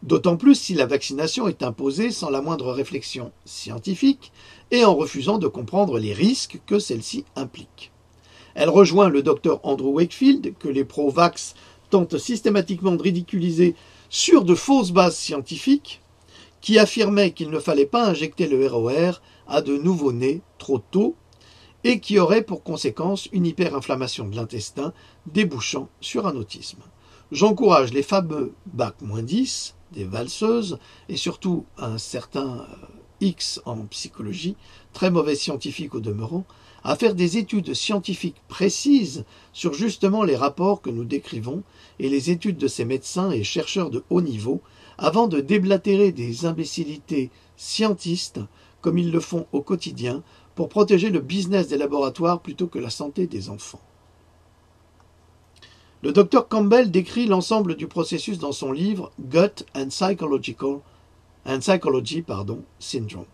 d'autant plus si la vaccination est imposée sans la moindre réflexion scientifique et en refusant de comprendre les risques que celle-ci implique. Elle rejoint le docteur Andrew Wakefield, que les pro-vax tentent systématiquement de ridiculiser sur de fausses bases scientifiques, qui affirmait qu'il ne fallait pas injecter le ROR à de nouveau-nés trop tôt et qui aurait pour conséquence une hyperinflammation de l'intestin débouchant sur un autisme. J'encourage les fameux Bac-10 des valseuses et surtout un certain X en psychologie, très mauvais scientifique au demeurant, à faire des études scientifiques précises sur justement les rapports que nous décrivons et les études de ces médecins et chercheurs de haut niveau avant de déblatérer des imbécilités scientistes comme ils le font au quotidien pour protéger le business des laboratoires plutôt que la santé des enfants. Le docteur Campbell décrit l'ensemble du processus dans son livre Gut and Psychology Syndrome.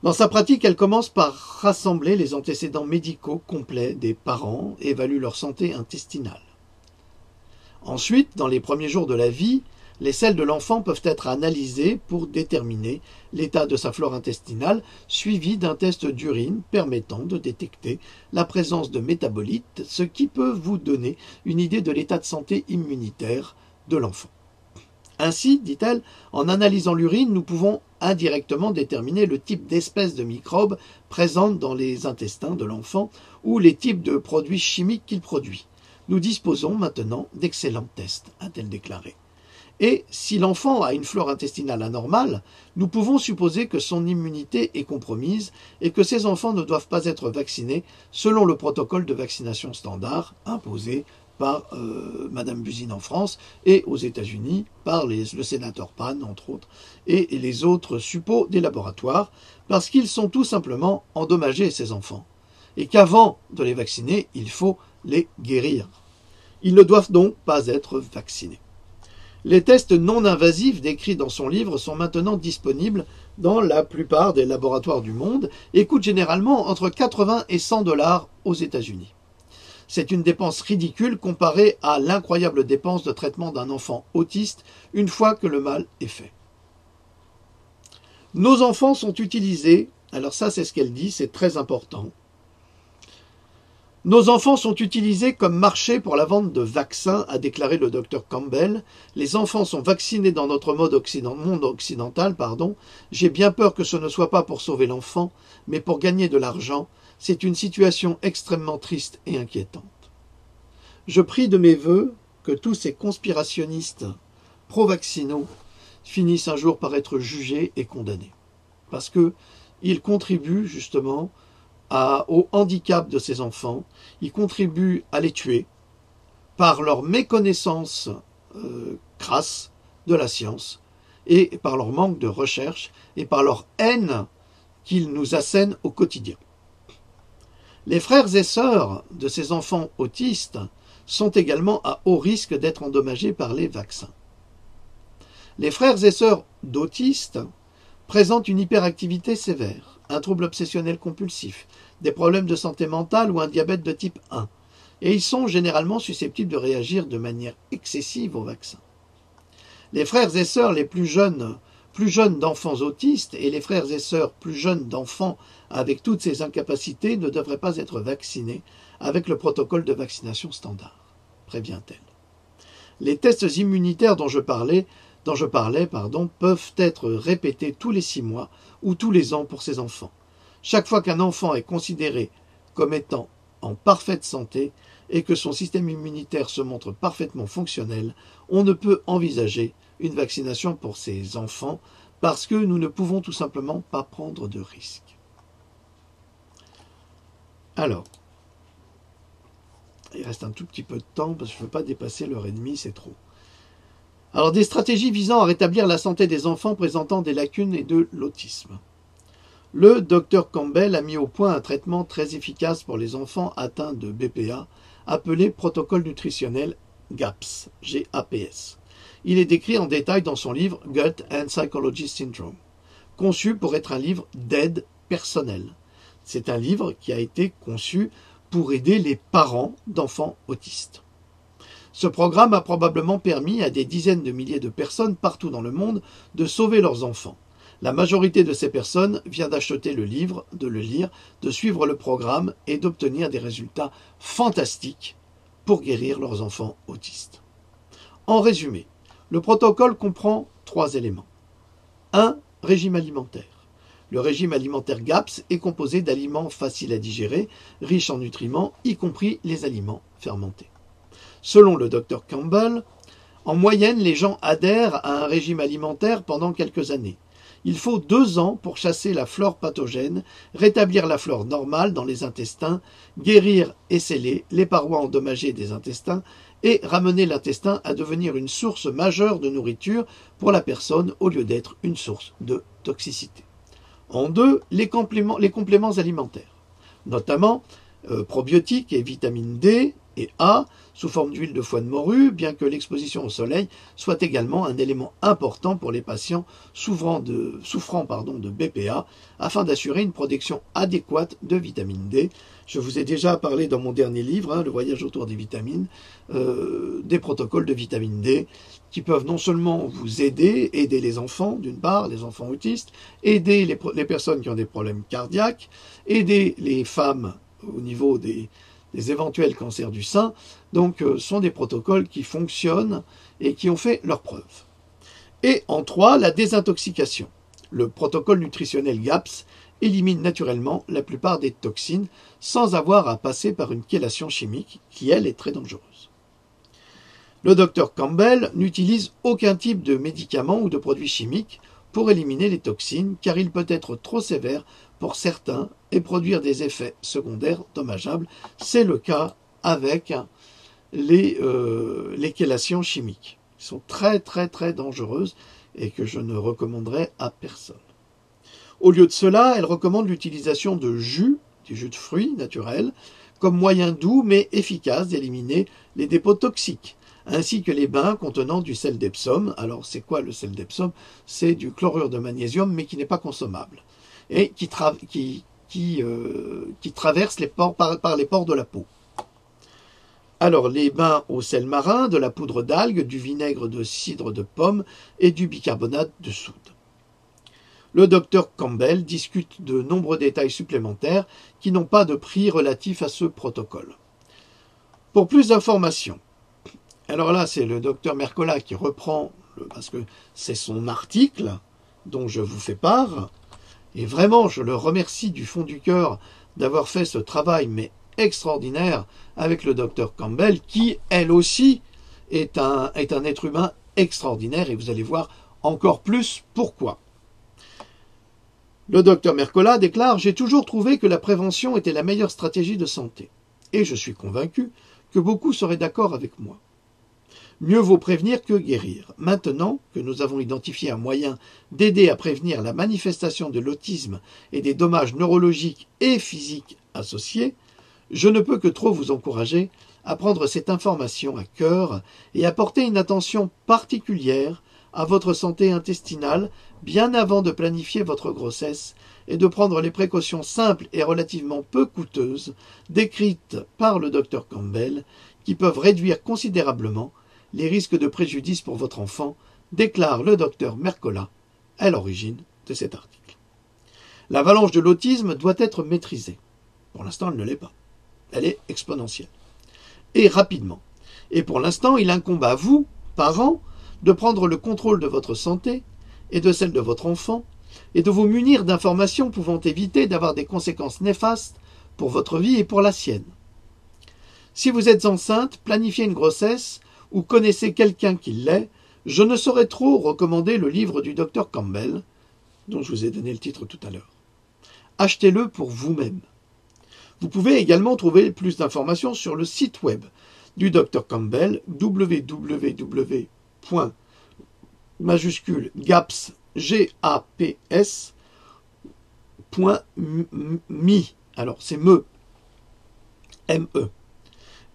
Dans sa pratique, elle commence par rassembler les antécédents médicaux complets des parents et évalue leur santé intestinale. Ensuite, dans les premiers jours de la vie, les selles de l'enfant peuvent être analysées pour déterminer l'état de sa flore intestinale, suivi d'un test d'urine permettant de détecter la présence de métabolites, ce qui peut vous donner une idée de l'état de santé immunitaire de l'enfant. Ainsi, dit-elle, en analysant l'urine, nous pouvons indirectement déterminer le type d'espèces de microbes présentes dans les intestins de l'enfant ou les types de produits chimiques qu'il produit. Nous disposons maintenant d'excellents tests, a-t-elle déclaré. Et si l'enfant a une flore intestinale anormale, nous pouvons supposer que son immunité est compromise et que ces enfants ne doivent pas être vaccinés selon le protocole de vaccination standard imposé par Madame Buzyn en France et aux États-Unis par le sénateur Pan, entre autres, et les autres suppôts des laboratoires, parce qu'ils sont tout simplement endommagés, ces enfants, et qu'avant de les vacciner, il faut les guérir. Ils ne doivent donc pas être vaccinés. Les tests non invasifs décrits dans son livre sont maintenant disponibles dans la plupart des laboratoires du monde et coûtent généralement entre 80 et 100 $ aux États-Unis. C'est une dépense ridicule comparée à l'incroyable dépense de traitement d'un enfant autiste une fois que le mal est fait. Nos enfants sont utilisés, alors ça c'est ce qu'elle dit, c'est très important. Nos enfants sont utilisés comme marché pour la vente de vaccins, a déclaré le docteur Campbell. Les enfants sont vaccinés dans notre monde occidental. J'ai bien peur que ce ne soit pas pour sauver l'enfant, mais pour gagner de l'argent. C'est une situation extrêmement triste et inquiétante. Je prie de mes vœux que tous ces conspirationnistes pro-vaccinaux finissent un jour par être jugés et condamnés. Parce qu'ils contribuent justement au handicap de ces enfants, ils contribuent à les tuer par leur méconnaissance crasse de la science et par leur manque de recherche et par leur haine qu'ils nous assènent au quotidien. Les frères et sœurs de ces enfants autistes sont également à haut risque d'être endommagés par les vaccins. Les frères et sœurs d'autistes présentent une hyperactivité sévère, un trouble obsessionnel compulsif, des problèmes de santé mentale ou un diabète de type 1. Et ils sont généralement susceptibles de réagir de manière excessive au vaccin. Les frères et sœurs les plus jeunes d'enfants autistes et les frères et sœurs plus jeunes d'enfants avec toutes ces incapacités ne devraient pas être vaccinés avec le protocole de vaccination standard, prévient-elle. Les tests immunitaires dont je parlais, peuvent être répétés tous les 6 mois ou tous les ans pour ces enfants. Chaque fois qu'un enfant est considéré comme étant en parfaite santé et que son système immunitaire se montre parfaitement fonctionnel, on ne peut envisager une vaccination pour ces enfants parce que nous ne pouvons tout simplement pas prendre de risques. Alors, il reste un tout petit peu de temps parce que je ne veux pas dépasser l'heure et demie, c'est trop. Alors, des stratégies visant à rétablir la santé des enfants présentant des lacunes et de l'autisme. Le Dr Campbell a mis au point un traitement très efficace pour les enfants atteints de BPA, appelé protocole nutritionnel GAPS, G-A-P-S. Il est décrit en détail dans son livre Gut and Psychology Syndrome, conçu pour être un livre d'aide personnelle. C'est un livre qui a été conçu pour aider les parents d'enfants autistes. Ce programme a probablement permis à des dizaines de milliers de personnes partout dans le monde de sauver leurs enfants. La majorité de ces personnes vient d'acheter le livre, de le lire, de suivre le programme et d'obtenir des résultats fantastiques pour guérir leurs enfants autistes. En résumé, le protocole comprend 3 éléments. 1. Régime alimentaire. Le régime alimentaire GAPS est composé d'aliments faciles à digérer, riches en nutriments, y compris les aliments fermentés. Selon le Dr Campbell, en moyenne, les gens adhèrent à un régime alimentaire pendant quelques années. Il faut 2 ans pour chasser la flore pathogène, rétablir la flore normale dans les intestins, guérir et sceller les parois endommagées des intestins et ramener l'intestin à devenir une source majeure de nourriture pour la personne au lieu d'être une source de toxicité. En 2, les compléments alimentaires, notamment probiotiques et vitamine D et A, sous forme d'huile de foie de morue, bien que l'exposition au soleil soit également un élément important pour les patients souffrant de BPA, afin d'assurer une production adéquate de vitamine D. Je vous ai déjà parlé dans mon dernier livre, Le voyage autour des vitamines, des protocoles de vitamine D, qui peuvent non seulement vous aider les enfants, d'une part, les enfants autistes, aider les personnes qui ont des problèmes cardiaques, aider les femmes au niveau des éventuels cancers du sein. Donc, sont des protocoles qui fonctionnent et qui ont fait leurs preuves. Et en 3, la désintoxication. Le protocole nutritionnel GAPS élimine naturellement la plupart des toxines sans avoir à passer par une chélation chimique qui, elle, est très dangereuse. Le Dr Campbell n'utilise aucun type de médicament ou de produit chimique pour éliminer les toxines, car il peut être trop sévère pour certains et produire des effets secondaires dommageables. C'est le cas avec les chélations chimiques, qui sont très très très dangereuses et que je ne recommanderais à personne. Au lieu de cela, elle recommande l'utilisation de jus, du jus de fruits naturels, comme moyen doux mais efficace d'éliminer les dépôts toxiques, ainsi que les bains contenant du sel d'Epsom. Alors c'est quoi le sel d'Epsom? C'est du chlorure de magnésium mais qui n'est pas consommable et qui traverse les pores par les pores de la peau. Alors, les bains au sel marin, de la poudre d'algue, du vinaigre de cidre de pomme et du bicarbonate de soude. Le docteur Campbell discute de nombreux détails supplémentaires qui n'ont pas de prix relatif à ce protocole. Pour plus d'informations, alors là, c'est le docteur Mercola qui reprend, parce que c'est son article dont je vous fais part, et vraiment, je le remercie du fond du cœur d'avoir fait ce travail, mais extraordinaire, avec le docteur Campbell, qui, elle aussi, est un être humain extraordinaire, et vous allez voir encore plus pourquoi. Le docteur Mercola déclare « J'ai toujours trouvé que la prévention était la meilleure stratégie de santé. Et je suis convaincu que beaucoup seraient d'accord avec moi. Mieux vaut prévenir que guérir. Maintenant que nous avons identifié un moyen d'aider à prévenir la manifestation de l'autisme et des dommages neurologiques et physiques associés, je ne peux que trop vous encourager à prendre cette information à cœur et à porter une attention particulière à votre santé intestinale bien avant de planifier votre grossesse et de prendre les précautions simples et relativement peu coûteuses décrites par le docteur Campbell qui peuvent réduire considérablement les risques de préjudice pour votre enfant, déclare le docteur Mercola à l'origine de cet article. L'avalanche de l'autisme doit être maîtrisée. Pour l'instant, elle ne l'est pas. Elle est exponentielle. Et rapidement. Et pour l'instant, il incombe à vous, parents, de prendre le contrôle de votre santé et de celle de votre enfant, et de vous munir d'informations pouvant éviter d'avoir des conséquences néfastes pour votre vie et pour la sienne. Si vous êtes enceinte, planifiez une grossesse ou connaissez quelqu'un qui l'est, je ne saurais trop recommander le livre du docteur Campbell, dont je vous ai donné le titre tout à l'heure. Achetez-le pour vous-même. Vous pouvez également trouver plus d'informations sur le site web du docteur Campbell, www.gaps, G-A-P-S.me. Alors, c'est M-E.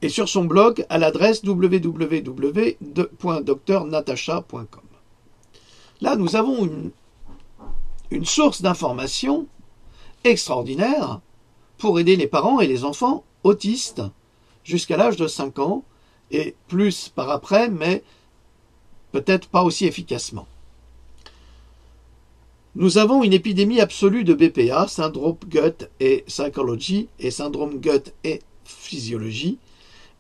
Et sur son blog à l'adresse www.drnatasha.com. Là, nous avons une source d'information extraordinaire pour aider les parents et les enfants autistes jusqu'à l'âge de 5 ans et plus par après, mais peut-être pas aussi efficacement. Nous avons une épidémie absolue de BPA, syndrome gut et psychology, et syndrome gut et physiologie,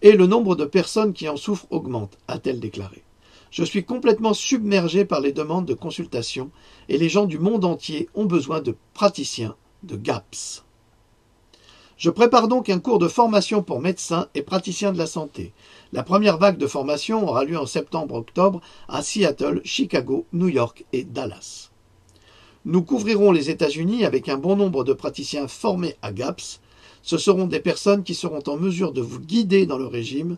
et le nombre de personnes qui en souffrent augmente, a-t-elle déclaré. Je suis complètement submergé par les demandes de consultation et les gens du monde entier ont besoin de praticiens de GAPS. Je prépare donc un cours de formation pour médecins et praticiens de la santé. La première vague de formation aura lieu en septembre-octobre à Seattle, Chicago, New York et Dallas. Nous couvrirons les États-Unis avec un bon nombre de praticiens formés à GAPS. Ce seront des personnes qui seront en mesure de vous guider dans le régime,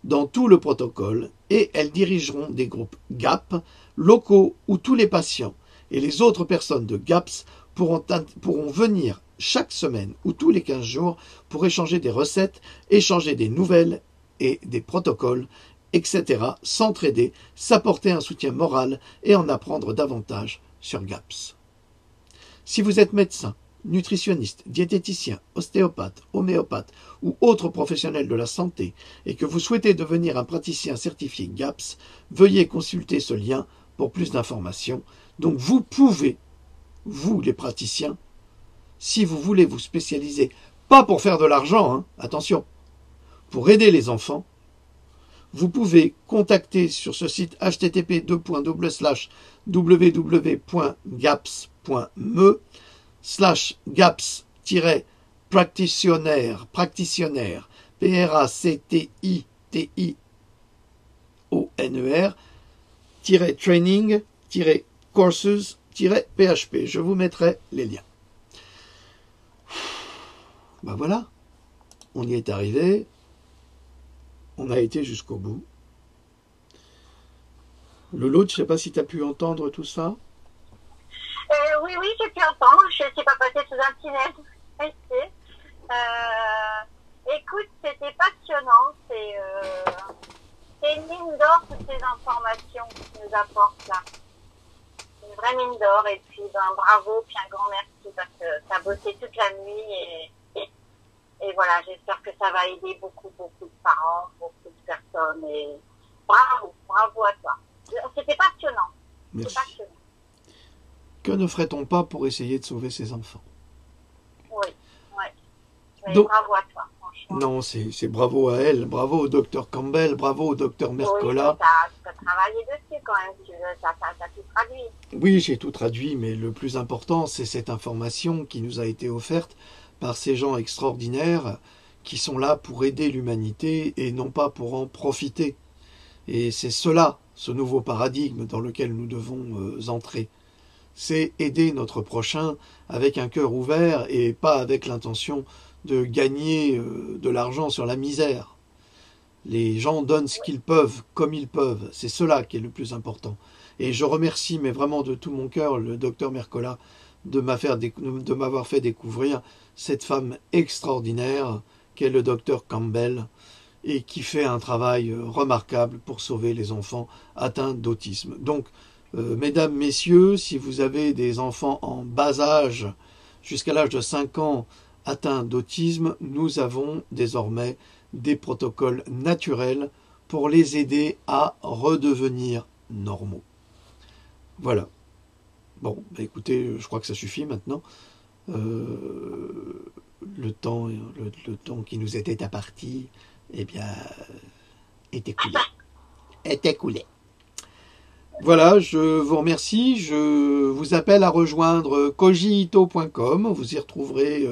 dans tout le protocole, et elles dirigeront des groupes GAP locaux où tous les patients et les autres personnes de GAPS pourront venir chaque semaine ou tous les 15 jours pour échanger des recettes, échanger des nouvelles et des protocoles, etc., s'entraider, s'apporter un soutien moral et en apprendre davantage sur GAPS. Si vous êtes médecin, nutritionniste, diététicien, ostéopathe, homéopathe ou autre professionnel de la santé et que vous souhaitez devenir un praticien certifié GAPS, veuillez consulter ce lien pour plus d'informations. Donc vous pouvez, vous les praticiens, si vous voulez vous spécialiser, pas pour faire de l'argent, hein, attention, pour aider les enfants, vous pouvez contacter sur ce site http://www.gaps.me/gaps-practitioner, practitioner-training-courses-php. Je vous mettrai les liens. Ben voilà, on y est arrivé, on a été jusqu'au bout. Lolo, je ne sais pas si tu as pu entendre tout ça. Oui, j'ai pu entendre, je ne sais pas passer sous un tunnel. Écoute, c'était passionnant, c'est une mine d'or toutes ces informations que tu nous apportes là. Une vraie mine d'or et puis bravo, puis un grand merci parce que tu as bossé toute la nuit et Et voilà, j'espère que ça va aider beaucoup, beaucoup de parents, beaucoup de personnes. Et bravo, bravo à toi. C'était passionnant. C'était Merci. passionnant. Que ne ferait-on pas pour essayer de sauver ces enfants? Oui, ouais. Mais Donc, bravo à toi, franchement. non, c'est bravo à elle, bravo au docteur Campbell, bravo au docteur Oui, Mercola. mais tu as travaillé dessus quand même, tu as tout traduit. Oui, j'ai tout traduit, mais le plus important, c'est cette information qui nous a été offerte par ces gens extraordinaires qui sont là pour aider l'humanité et non pas pour en profiter. Et c'est cela, ce nouveau paradigme dans lequel nous devons entrer. C'est aider notre prochain avec un cœur ouvert et pas avec l'intention de gagner de l'argent sur la misère. Les gens donnent ce qu'ils peuvent, comme ils peuvent. C'est cela qui est le plus important. Et je remercie, mais vraiment de tout mon cœur, le docteur Mercola de m'avoir fait découvrir cette femme extraordinaire qu'est le docteur Campbell et qui fait un travail remarquable pour sauver les enfants atteints d'autisme. Donc, mesdames, messieurs, si vous avez des enfants en bas âge, jusqu'à l'âge de 5 ans, atteints d'autisme, nous avons désormais des protocoles naturels pour les aider à redevenir normaux. Voilà. Bon, bah écoutez, je crois que ça suffit maintenant. Le temps qui nous était imparti, eh bien, est écoulé. Est écoulé. Voilà, je vous remercie. Je vous appelle à rejoindre cogito.com. Vous y retrouverez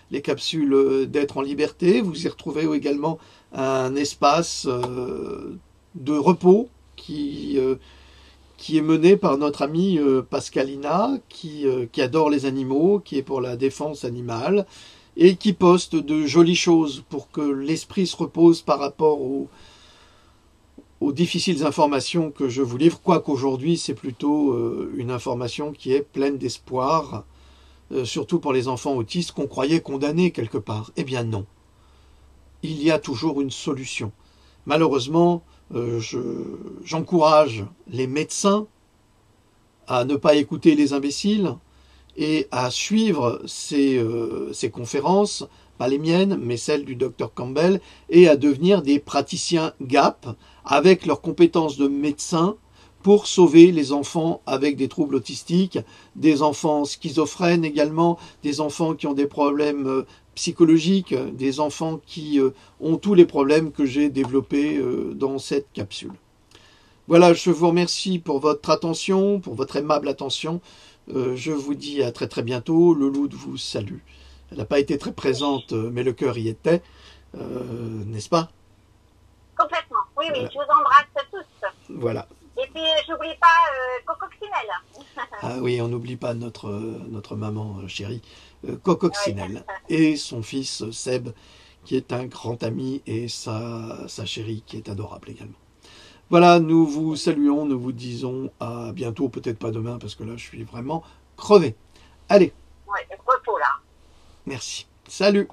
les capsules d'être en liberté. Vous y retrouverez également un espace de repos qui est mené par notre amie Pascalina, qui adore les animaux, qui est pour la défense animale, et qui poste de jolies choses pour que l'esprit se repose par rapport aux difficiles informations que je vous livre, quoique aujourd'hui c'est plutôt une information qui est pleine d'espoir, surtout pour les enfants autistes qu'on croyait condamnés quelque part. Eh bien non, il y a toujours une solution. Malheureusement, j'encourage les médecins à ne pas écouter les imbéciles et à suivre ces conférences, pas les miennes, mais celles du docteur Campbell, et à devenir des praticiens GAP avec leurs compétences de médecin pour sauver les enfants avec des troubles autistiques, des enfants schizophrènes également, des enfants qui ont des problèmes psychologiques, des enfants qui ont tous les problèmes que j'ai développés dans cette capsule. Voilà, je vous remercie pour votre attention, pour votre aimable attention. Je vous dis à très très bientôt. Le loup vous salue. Elle n'a pas été très présente, mais le cœur y était, n'est-ce pas? Complètement. Oui, oui, Voilà. je vous embrasse tous. Voilà. Et puis, j'oublie pas Cococcinelle. Ah oui, on n'oublie pas notre maman chérie, Cococcinelle, et son fils Seb, qui est un grand ami, et sa chérie, qui est adorable également. Voilà, nous vous saluons, nous vous disons à bientôt, peut-être pas demain, parce que là, je suis vraiment crevé. Allez, Ouais, repos là. merci. Salut!